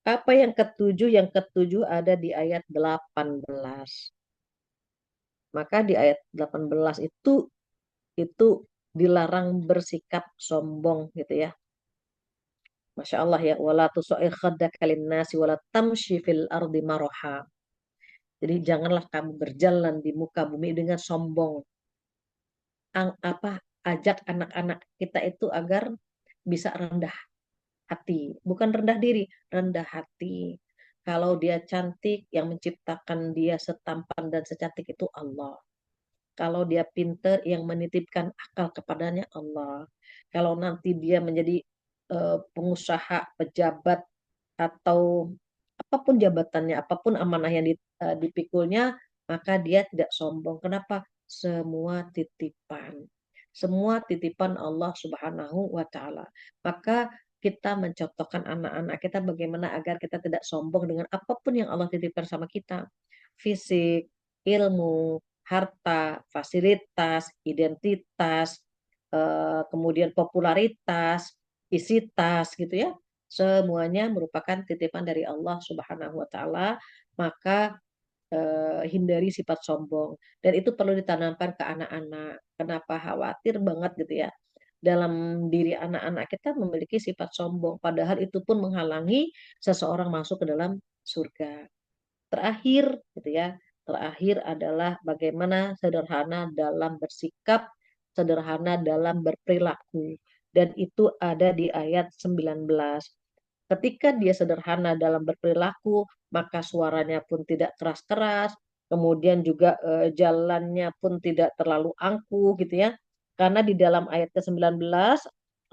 Apa yang ketujuh? Yang ketujuh ada di ayat 18. Maka di ayat 18 itu dilarang bersikap sombong gitu ya. Masya Allah ya, wala tuso'ir khaddaka linnasi wala tamshi fil ardi maroha. Jadi janganlah kamu berjalan di muka bumi dengan sombong. Apa ajak anak-anak kita itu agar bisa rendah hati, bukan rendah diri, rendah hati. Kalau dia cantik, yang menciptakan dia setampan dan secantik itu Allah. kalau dia pinter, yang menitipkan akal kepadanya Allah. Kalau nanti dia menjadi pengusaha, pejabat, atau apapun jabatannya, apapun amanah yang dipikulnya, maka dia tidak sombong. Kenapa? Semua titipan. Semua titipan Allah Subhanahu wa Ta'ala. Maka kita mencontohkan anak-anak kita bagaimana agar kita tidak sombong dengan apapun yang Allah titipkan sama kita. Fisik, ilmu, harta, fasilitas, identitas, kemudian popularitas, isi tas gitu ya. Semuanya merupakan titipan dari Allah Subhanahu wa Ta'ala. Maka hindari sifat sombong, dan itu perlu ditanamkan ke anak-anak. Kenapa? Khawatir banget gitu ya dalam diri anak-anak kita memiliki sifat sombong, padahal itu pun menghalangi seseorang masuk ke dalam surga. Terakhir gitu ya, terakhir adalah bagaimana sederhana dalam bersikap, sederhana dalam berperilaku, dan itu ada di ayat 19. Ketika dia sederhana dalam berperilaku, maka suaranya pun tidak keras-keras, kemudian juga jalannya pun tidak terlalu angkuh gitu ya. Karena di dalam ayat ke-19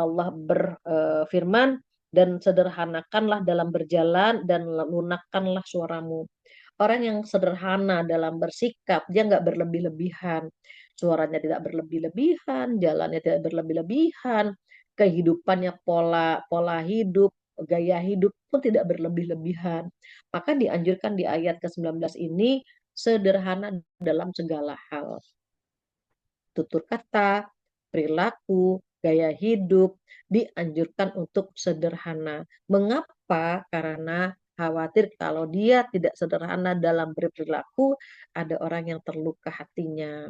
Allah berfirman, dan sederhanakanlah dalam berjalan dan lunakkanlah suaramu. Orang yang sederhana dalam bersikap, dia nggak berlebih-lebihan. Suaranya tidak berlebih-lebihan, jalannya tidak berlebih-lebihan, kehidupannya pola pola hidup, gaya hidup pun tidak berlebih-lebihan. Maka dianjurkan di ayat ke-19 ini sederhana dalam segala hal. Tutur kata, perilaku, gaya hidup dianjurkan untuk sederhana. Mengapa? Karena khawatir kalau dia tidak sederhana dalam berperilaku, ada orang yang terluka hatinya.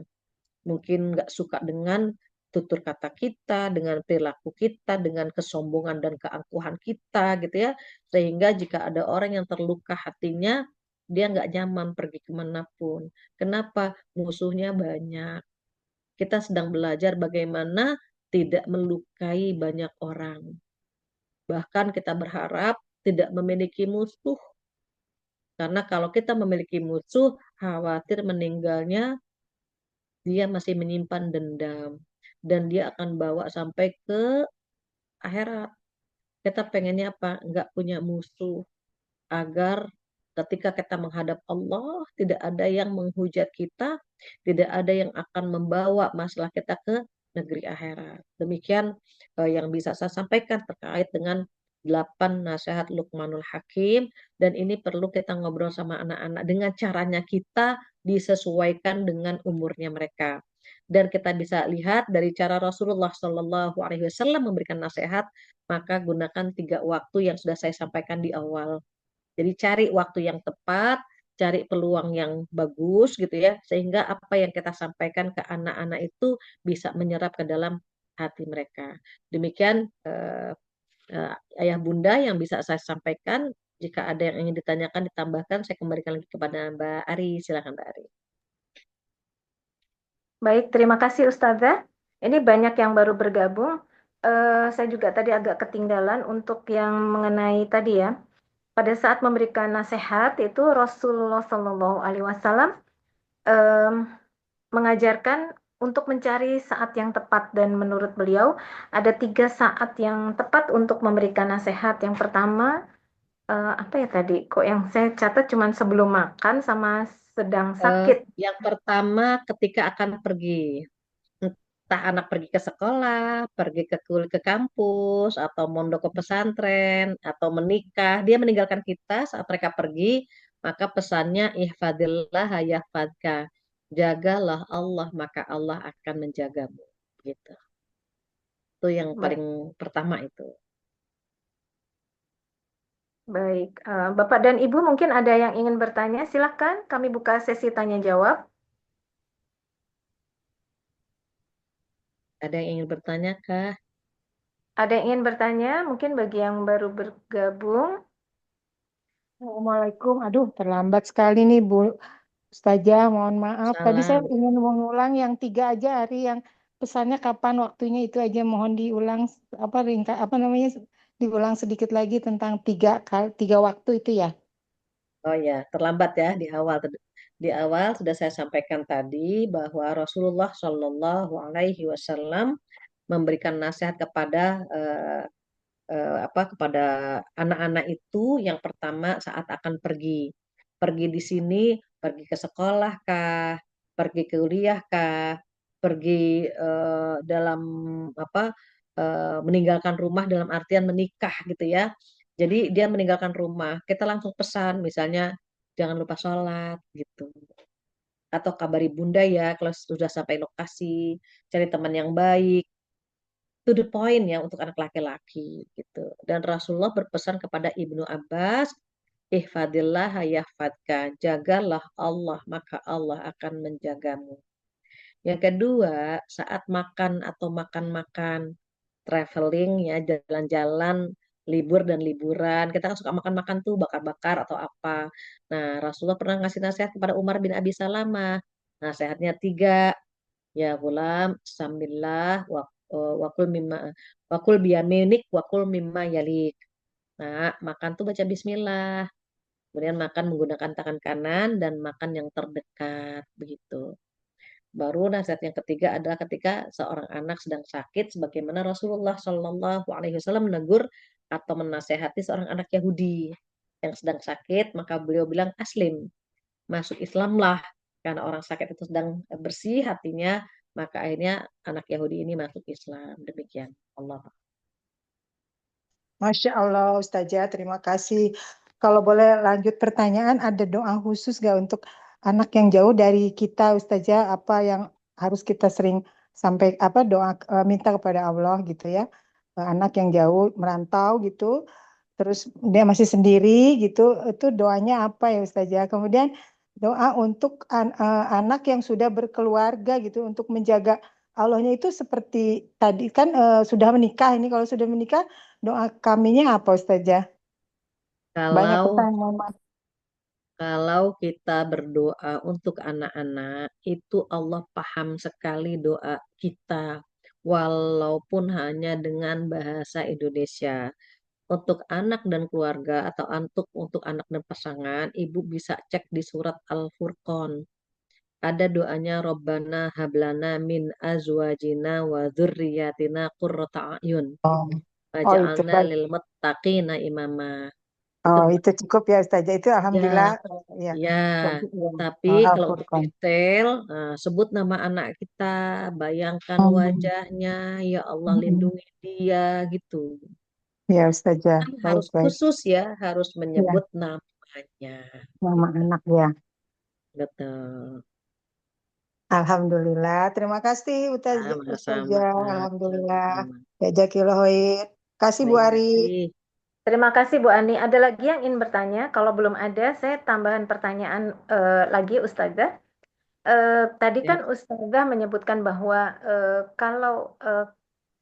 Mungkin nggak suka dengan tutur kata kita, dengan perilaku kita, dengan kesombongan dan keangkuhan kita gitu ya. Sehingga jika ada orang yang terluka hatinya, dia nggak nyaman pergi kemanapun. Kenapa? Musuhnya banyak. Kita sedang belajar bagaimana tidak melukai banyak orang. Bahkan kita berharap tidak memiliki musuh. Karena kalau kita memiliki musuh, khawatir meninggalnya dia masih menyimpan dendam. Dan dia akan bawa sampai ke akhirat. Kita pengennya apa? Nggak punya musuh. Agar ketika kita menghadap Allah, tidak ada yang menghujat kita, tidak ada yang akan membawa masalah kita ke negeri akhirat. Demikian yang bisa saya sampaikan terkait dengan 8 nasihat Luqmanul Hakim, dan ini perlu kita ngobrol sama anak-anak dengan caranya kita, disesuaikan dengan umurnya mereka. Dan kita bisa lihat dari cara Rasulullah Shallallahu Alaihi Wasallam memberikan nasihat, maka gunakan 3 waktu yang sudah saya sampaikan di awal. Jadi cari waktu yang tepat, cari peluang yang bagus gitu ya, sehingga apa yang kita sampaikan ke anak-anak itu bisa menyerap ke dalam hati mereka. Demikian ayah bunda yang bisa saya sampaikan. Jika ada yang ingin ditanyakan, ditambahkan, saya kembalikan lagi kepada Mbak Ari. Silakan Mbak Ari. Baik, terima kasih Ustazah. Ini banyak yang baru bergabung. Saya juga tadi agak ketinggalan untuk yang mengenai tadi ya. Pada saat memberikan nasihat itu Rasulullah Shallallahu Alaihi Wasallam mengajarkan untuk mencari saat yang tepat, dan menurut beliau ada 3 saat yang tepat untuk memberikan nasihat. Yang pertama apa ya tadi? Kok yang saya catat cuma sebelum makan sama sedang sakit. Yang pertama ketika akan pergi. Entah anak pergi ke sekolah, pergi ke kampus, atau mondok ke pesantren, atau menikah, dia meninggalkan kita saat mereka pergi, maka pesannya ihfadillah yahfadka. Jagalah Allah, maka Allah akan menjagamu. Gitu. Itu yang paling pertama itu. Baik, Bapak dan Ibu mungkin ada yang ingin bertanya, silakan kami buka sesi tanya jawab. Ada yang ingin bertanya kah? Ada yang ingin bertanya, mungkin bagi yang baru bergabung. Assalamualaikum. Aduh, terlambat sekali nih Bu Ustazah. Mohon maaf. Tadi saya Salam. ingin mengulang yang 3 aja, hari yang pesannya kapan waktunya itu aja mohon diulang, apa ringkas apa namanya, diulang sedikit lagi tentang 3 waktu itu ya. Oh ya, terlambat ya di awal. Di awal sudah saya sampaikan tadi bahwa Rasulullah Shallallahu Alaihi Wasallam memberikan nasihat kepada kepada anak-anak itu yang pertama saat akan pergi. Pergi di sini, pergi ke sekolah kah, pergi ke kuliah kah, pergi dalam apa meninggalkan rumah dalam artian menikah gitu ya. Jadi dia meninggalkan rumah, kita langsung pesan misalnya jangan lupa sholat gitu. Atau kabari bunda ya kalau sudah sampai lokasi, cari teman yang baik, to the point ya untuk anak laki-laki gitu. Dan Rasulullah berpesan kepada Ibnu Abbas, ihfadillah yahfadka, jagalah Allah maka Allah akan menjagamu. Yang kedua, saat makan atau makan-makan, traveling ya, jalan-jalan, libur dan liburan, kita kan suka makan-makan tuh bakar-bakar atau apa. Nah, Rasulullah pernah ngasih nasihat kepada Umar bin Abi Salamah. Nasihatnya tiga, ya gulam sambillah wakul mimma wakul biyaminik wakul mimma yalik. Nah, makan tuh baca bismillah. Kemudian makan menggunakan tangan kanan dan makan yang terdekat begitu. Baru nasihat yang ketiga adalah ketika seorang anak sedang sakit sebagaimana Rasulullah Shallallahu alaihi wasallam menegur atau menasehati seorang anak Yahudi yang sedang sakit, maka beliau bilang aslim, masuk Islamlah, karena orang sakit itu sedang bersih hatinya, maka akhirnya anak Yahudi ini masuk Islam. Demikian. Allah. Masya Allah, Ustazah, terima kasih. Kalau boleh lanjut pertanyaan, ada doa khusus nggak untuk anak yang jauh dari kita, Ustazah? Apa yang harus kita sering sampai doa minta kepada Allah gitu ya? Anak yang jauh merantau gitu, terus dia masih sendiri gitu, itu doanya apa ya Ustazah? Kemudian doa untuk anak yang sudah berkeluarga gitu, untuk menjaga Allahnya itu seperti tadi kan sudah menikah, ini kalau sudah menikah doa kaminya apa Ustazah? Banyak Kalau pertanyaan Mas. kalau kita berdoa untuk anak-anak, itu Allah paham sekali doa kita, walaupun hanya dengan bahasa Indonesia. Untuk anak dan keluarga atau untuk anak dan pasangan, ibu bisa cek di surat Al-Furqan. Ada doanya Robbana hablana min azwajina wa dzurriyyatina qurrata a'yun Oh, oh itu waj'alna baik. lil muttaqina imama. Itu Oh itu cukup ya Ustazah. Itu alhamdulillah ya, ya. ya. Bagus, ya. Tapi Oh, kalau untuk Al-Furqan. detail, sebut nama anak kita, bayangkan Hmm. wajahnya, ya Allah Hmm. lindungi dia gitu. Ya Ustazah. Kan Baik, harus baik. khusus ya, harus Ya, menyebut namanya. nama Gitu. anak ya. Betul. Alhamdulillah. Terima kasih Sama-sama. Ustazah. Alhamdulillah. Sama-sama. Jazakillah khair. Kasih Bu Baik Ari. hati. Terima kasih Bu Ani. Ada lagi yang ingin bertanya? Kalau belum ada, saya tambahan pertanyaan lagi Ustazah. Tadi Ya, kan Ustazah menyebutkan bahwa kalau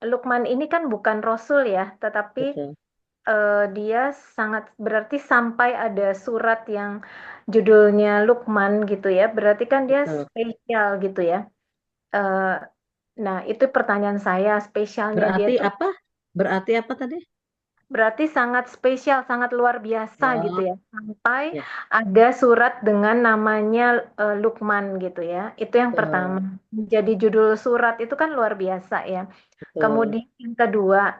Lukman ini kan bukan Rasul ya, tetapi betul. dia sangat berarti sampai ada surat yang judulnya Lukman gitu ya. Berarti kan dia Betul. spesial gitu ya. Eh, nah, itu pertanyaan saya, spesialnya dia Berarti tuh apa? Berarti apa tadi? berarti sangat spesial, sangat luar biasa gitu Oh, ya. Sampai ya, ada surat dengan namanya Lukman gitu ya. Itu yang pertama. betul. Jadi judul surat itu kan luar biasa ya. Betul. Kemudian yang kedua,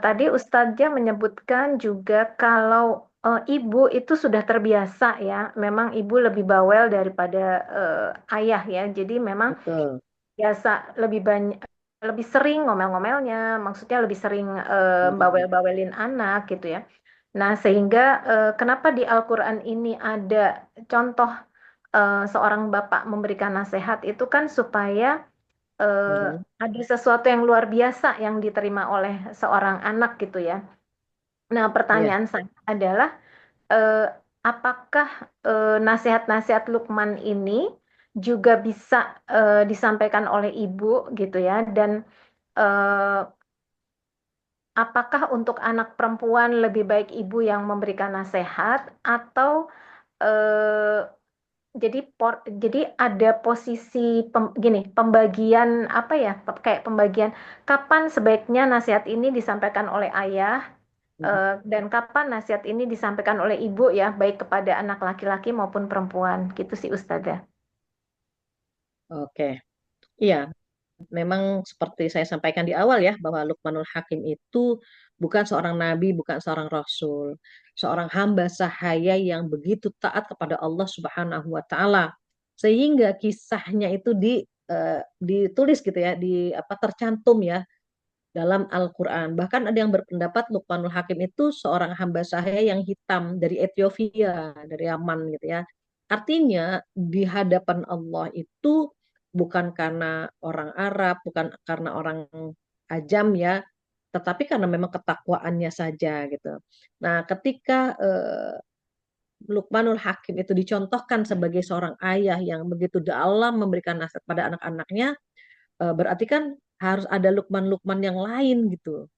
tadi Ustadznya menyebutkan juga kalau ibu itu sudah terbiasa ya. Memang ibu lebih bawel daripada ayah ya. Jadi memang Betul. biasa lebih banyak lebih sering ngomel-ngomelnya, maksudnya lebih sering Hmm, bawel-bawelin anak gitu ya. Nah, sehingga kenapa di Al-Quran ini ada contoh seorang bapak memberikan nasihat itu kan supaya eh, hmm, ada sesuatu yang luar biasa yang diterima oleh seorang anak gitu ya. Nah, ya. pertanyaan saya adalah eh, apakah nasihat-nasihat Lukman ini juga bisa disampaikan oleh ibu gitu ya dan eh, apakah untuk anak perempuan lebih baik ibu yang memberikan nasihat atau eh, jadi ada posisi gini pembagian apa ya kayak pembagian kapan sebaiknya nasihat ini disampaikan oleh ayah, Dan kapan nasihat ini disampaikan oleh ibu ya, baik kepada anak laki-laki maupun perempuan, gitu sih Ustazah. Oke, iya. Memang seperti saya sampaikan di awal ya, bahwa Luqmanul Hakim itu bukan seorang nabi, bukan seorang rasul, seorang hamba sahaya yang begitu taat kepada Allah Subhanahu wa taala. Sehingga kisahnya itu ditulis gitu ya, di apa tercantum ya dalam Al-Qur'an. Bahkan ada yang berpendapat Luqmanul Hakim itu seorang hamba sahaya yang hitam dari Ethiopia, dari Yaman gitu ya. Artinya di hadapan Allah itu bukan karena orang Arab, bukan karena orang ajam ya, tetapi karena memang ketakwaannya saja gitu. Nah, ketika Luqmanul Hakim itu dicontohkan sebagai seorang ayah yang begitu dalam memberikan nasihat pada anak-anaknya, berarti kan harus ada Lukman-Lukman yang lain gitu.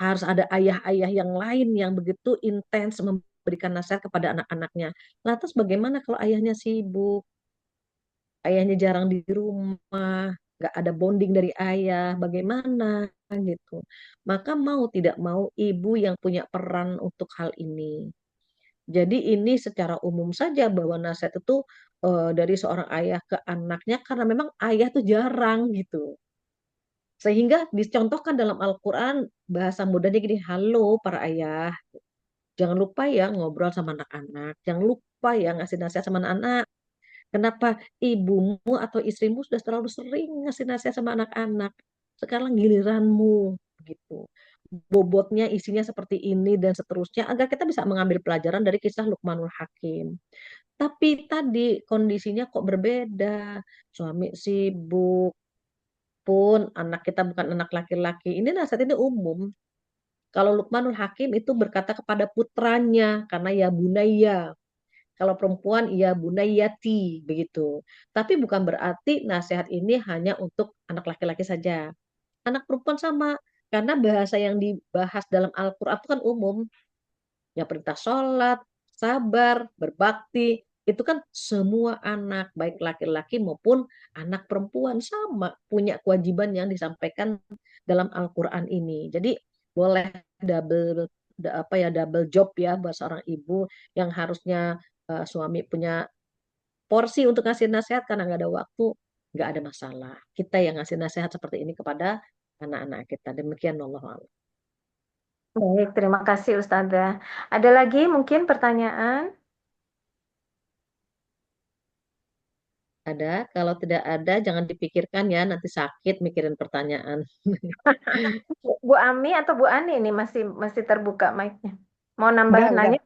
Harus ada ayah-ayah yang lain yang begitu intens memberikan nasihat kepada anak-anaknya. Lantas bagaimana kalau ayahnya sibuk, ayahnya jarang di rumah, nggak ada bonding dari ayah, bagaimana gitu. Maka mau tidak mau ibu yang punya peran untuk hal ini. Jadi ini secara umum saja bahwa nasihat itu dari seorang ayah ke anaknya karena memang ayah tuh jarang gitu. Sehingga dicontohkan dalam Al-Quran bahasa mudahnya gini, halo para ayah, jangan lupa ya ngobrol sama anak-anak, jangan lupa ya ngasih nasihat sama anak-anak. Kenapa ibumu atau istrimu sudah terlalu sering ngasih nasihat sama anak-anak? Sekarang giliranmu gitu. Bobotnya isinya seperti ini dan seterusnya agar kita bisa mengambil pelajaran dari kisah Luqmanul Hakim. Tapi tadi kondisinya kok berbeda. Suami sibuk, pun anak kita bukan anak laki-laki. Ini nasihat ini umum. Kalau Luqmanul Hakim itu berkata kepada putranya karena ya bunaya. Kalau perempuan ya bunayati begitu. Tapi bukan berarti nasihat ini hanya untuk anak laki-laki saja. Anak perempuan sama karena bahasa yang dibahas dalam Al-Qur'an itu kan umum. Ya perintah sholat, sabar, berbakti, itu kan semua anak, baik laki-laki maupun anak perempuan sama punya kewajiban yang disampaikan dalam Al-Quran ini. Jadi boleh double job ya buat seorang ibu yang harusnya suami punya porsi untuk ngasih nasihat karena nggak ada waktu, nggak ada masalah. Kita yang ngasih nasihat seperti ini kepada anak-anak kita. Demikian Allah. Baik, terima kasih Ustazah. Ada lagi mungkin pertanyaan? Ada, kalau tidak ada jangan dipikirkan ya, nanti sakit mikirin pertanyaan. Bu Ami atau Bu Ani ini masih masih terbuka mic-nya. Mau nambah Udah, nanya?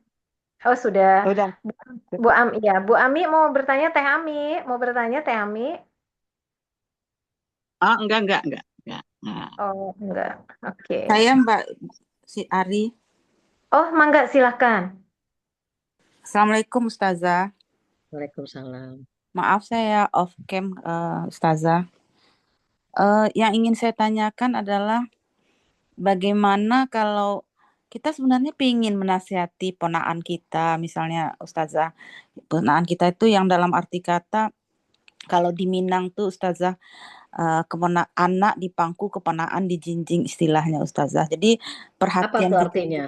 Oh, sudah. udah. Bu, Bu Ami, ya. Bu Ami mau bertanya Teh Ami, mau bertanya Teh Ami? Oh, enggak. Oh, enggak. Oke. Saya Mbak si Ari. Oh, mangga silahkan. Assalamualaikum Ustazah. Waalaikumsalam. Maaf saya off cam Ustazah. Yang ingin saya tanyakan adalah bagaimana kalau kita sebenarnya ingin menasihati ponaan kita, misalnya Ustazah, ponaan kita itu yang dalam arti kata kalau di Minang tuh Ustazah anak dipangku keponaan dijinjing istilahnya Ustazah. Jadi Apa perhatian tuh kita artinya?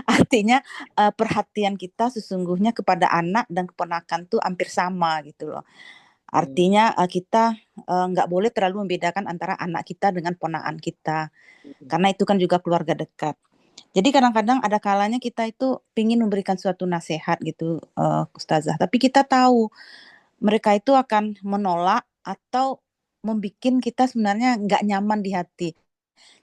artinya perhatian kita sesungguhnya kepada anak dan keponakan tuh hampir sama gitu loh. Hmm. Artinya kita nggak boleh terlalu membedakan antara anak kita dengan ponaan kita. Karena itu kan juga keluarga dekat. Jadi kadang-kadang ada kalanya kita itu ingin memberikan suatu nasihat gitu Ustazah. Tapi kita tahu mereka itu akan menolak atau membuat kita sebenarnya nggak nyaman di hati.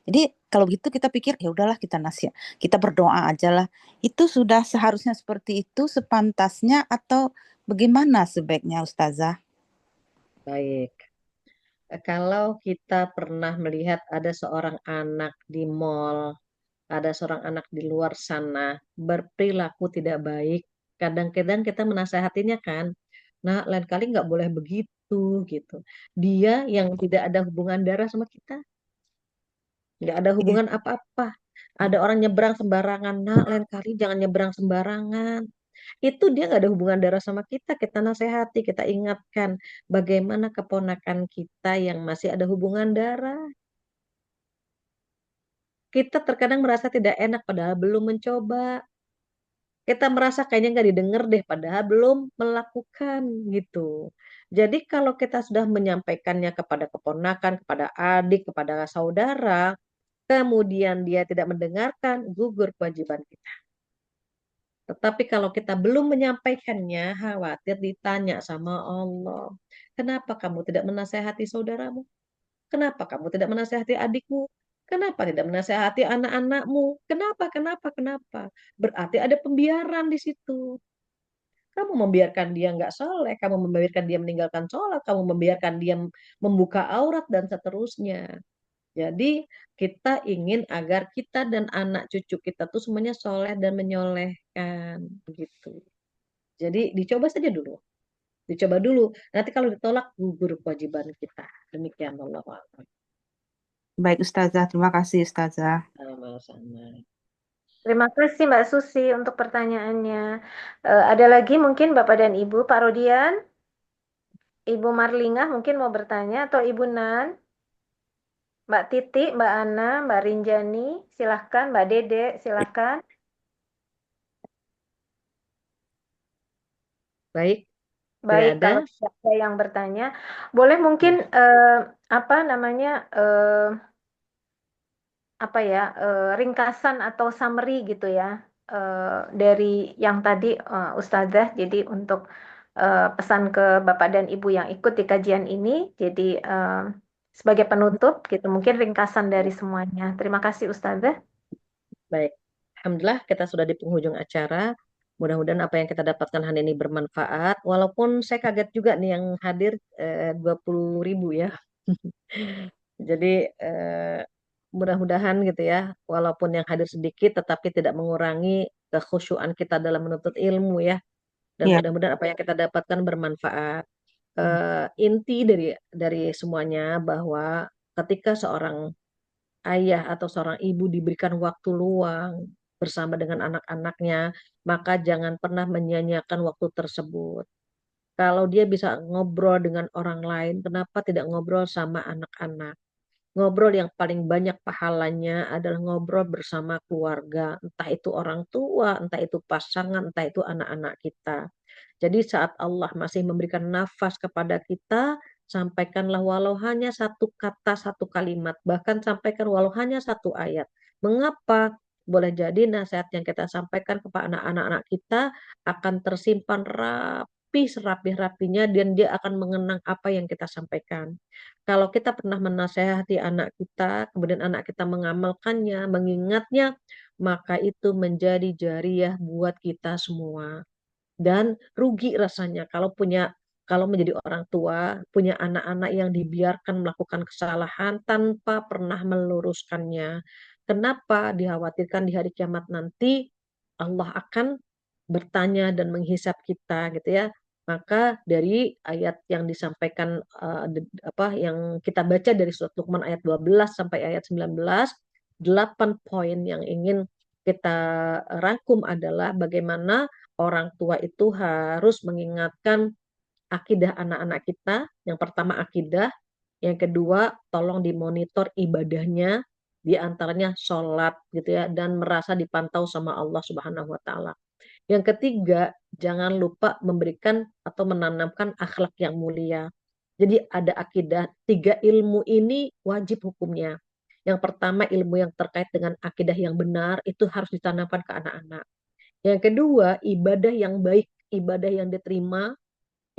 Jadi kalau begitu kita pikir ya udahlah kita nasihat, kita berdoa aja lah. Itu sudah seharusnya seperti itu sepantasnya atau bagaimana sebaiknya Ustazah? Baik. Kalau kita pernah melihat ada seorang anak di mall, ada seorang anak di luar sana berperilaku tidak baik, kadang-kadang kita menasehatinya kan, nah lain kali nggak boleh begitu gitu. Dia yang tidak ada hubungan darah sama kita, nggak ada Iya. hubungan apa-apa. Ada orang nyebrang sembarangan, nah lain kali jangan nyebrang sembarangan. Itu dia nggak ada hubungan darah sama kita nasehati, kita ingatkan bagaimana keponakan kita yang masih ada hubungan darah. Kita terkadang merasa tidak enak padahal belum mencoba. Kita merasa kayaknya nggak didengar deh padahal belum melakukan gitu. Jadi kalau kita sudah menyampaikannya kepada keponakan, kepada adik, kepada saudara, kemudian dia tidak mendengarkan, gugur kewajiban kita. Tetapi kalau kita belum menyampaikannya, khawatir ditanya sama Allah. Kenapa kamu tidak menasehati saudaramu? Kenapa kamu tidak menasehati adikmu? Kenapa tidak menasehati anak-anakmu? Kenapa, kenapa, kenapa? Berarti ada pembiaran di situ. Kamu membiarkan dia nggak soleh, kamu membiarkan dia meninggalkan sholat, kamu membiarkan dia membuka aurat, dan seterusnya. Jadi kita ingin agar kita dan anak cucu kita tuh semuanya soleh dan menyolehkan begitu. Jadi dicoba saja dulu, dicoba dulu. Nanti kalau ditolak gugur kewajiban kita. Demikian Allah. Baik Ustazah, terima kasih Ustazah. Sama-sama. Terima kasih Mbak Susi untuk pertanyaannya. Ada lagi mungkin Bapak dan Ibu, Pak Rodian, Ibu Marlingah mungkin mau bertanya, atau Ibu Nan, Mbak Titi, Mbak Ana, Mbak Rinjani, silahkan. Mbak Dede, silahkan. Baik, tidak Baik, ada. kalau tidak ada yang bertanya, boleh mungkin apa namanya ringkasan atau summary gitu ya dari yang tadi Ustazah. Jadi untuk pesan ke Bapak dan Ibu yang ikut di kajian ini, jadi sebagai penutup gitu mungkin ringkasan dari semuanya. Terima kasih Ustazah. Baik, Alhamdulillah kita sudah di penghujung acara. Mudah-mudahan apa yang kita dapatkan hari ini bermanfaat. Walaupun saya kaget juga nih yang hadir 20.000 ya. Jadi mudah-mudahan gitu ya, walaupun yang hadir sedikit tetapi tidak mengurangi kekhusyuan kita dalam menuntut ilmu ya. Dan Ya, mudah-mudahan apa yang kita dapatkan bermanfaat. Inti dari semuanya bahwa ketika seorang ayah atau seorang ibu diberikan waktu luang bersama dengan anak-anaknya, maka jangan pernah menyia-nyiakan waktu tersebut. Kalau dia bisa ngobrol dengan orang lain, kenapa tidak ngobrol sama anak-anak? Ngobrol yang paling banyak pahalanya adalah ngobrol bersama keluarga, entah itu orang tua, entah itu pasangan, entah itu anak-anak kita. Jadi saat Allah masih memberikan nafas kepada kita, sampaikanlah walau hanya satu kata, satu kalimat, bahkan sampaikan walau hanya satu ayat. Mengapa? Boleh jadi nasihat yang kita sampaikan kepada anak-anak kita akan tersimpan rapi serapi-rapinya, dan dia akan mengenang apa yang kita sampaikan. Kalau kita pernah menasehati anak kita, kemudian anak kita mengamalkannya, mengingatnya, maka itu menjadi jariah buat kita semua. Dan rugi rasanya kalau menjadi orang tua, punya anak-anak yang dibiarkan melakukan kesalahan tanpa pernah meluruskannya. Kenapa? Dikhawatirkan di hari kiamat nanti Allah akan bertanya dan menghisap kita gitu ya. Maka dari ayat yang disampaikan yang kita baca dari surat Luqman ayat 12 sampai ayat 19, 8 poin yang ingin kita rangkum adalah bagaimana orang tua itu harus mengingatkan akidah anak-anak kita. Yang pertama akidah, yang kedua tolong dimonitor ibadahnya, di antaranya sholat gitu ya, dan merasa dipantau sama Allah Subhanahu wa taala. Yang ketiga, jangan lupa memberikan atau menanamkan akhlak yang mulia. Jadi ada akidah, 3 ilmu ini wajib hukumnya. Yang pertama ilmu yang terkait dengan akidah yang benar itu harus ditanamkan ke anak-anak. Yang kedua, ibadah yang baik, ibadah yang diterima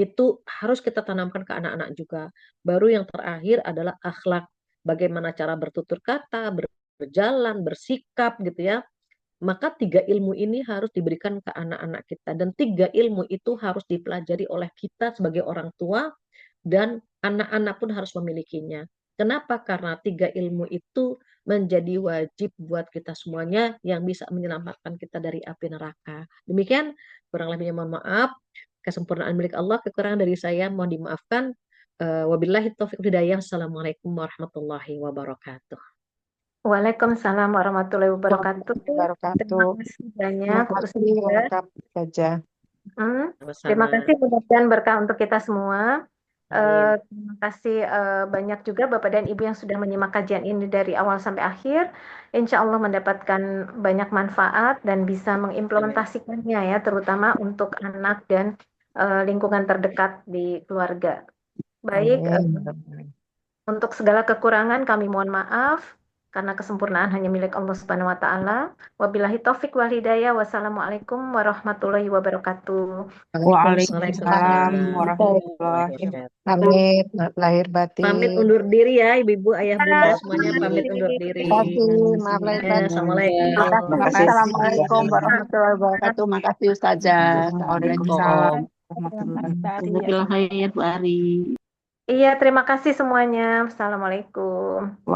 itu harus kita tanamkan ke anak-anak juga. Baru yang terakhir adalah akhlak. Bagaimana cara bertutur kata, berjalan, bersikap gitu ya. Maka 3 ilmu ini harus diberikan ke anak-anak kita. Dan 3 ilmu itu harus dipelajari oleh kita sebagai orang tua, dan anak-anak pun harus memilikinya. Kenapa? Karena 3 ilmu itu menjadi wajib buat kita semuanya yang bisa menyelamatkan kita dari api neraka. Demikian, kurang lebihnya mohon maaf. Kesempurnaan milik Allah, kekurangan dari saya mohon dimaafkan. Wabillahi taufiq wal hidayah. Assalamualaikum warahmatullahi wabarakatuh. Waalaikumsalam warahmatullahi wabarakatuh. Terima Wabarakatuh. kasih Terima banyak kasih Ustazah. lengkap saja. Terima Sama-sama. kasih, mudah-mudahan berkah untuk kita semua. Amin. Terima kasih banyak juga Bapak dan Ibu yang sudah menyimak kajian ini dari awal sampai akhir. Insya Allah mendapatkan banyak manfaat dan bisa Amin. mengimplementasikannya ya, terutama untuk anak dan lingkungan terdekat di keluarga. Baik, Amin. untuk segala kekurangan kami mohon maaf karena kesempurnaan hanya milik Allah Subhanahu wa taala. Wabillahi taufik wal hidayah. Wassalamualaikum warahmatullahi wabarakatuh. Waalaikumsalam Waalaikumsalam warahmatullahi warahmatullahi wabarakatuh. Pamit, maaf lahir Pamit batin. undur diri ya, ibu-ibu, ayah, bunda Terima semuanya pamit undur diri. Kasih, maaf lahir Ya, batin. assalamualaikum. Terima kasih. Assalamualaikum warahmatullahi wabarakatuh. Makasih Ustazah. Waalaikumsalam Waalaikumsalam. warahmatullahi Jazakallah khair Bu Ari. Iya, terima kasih semuanya. Assalamualaikum. wabarakatuh.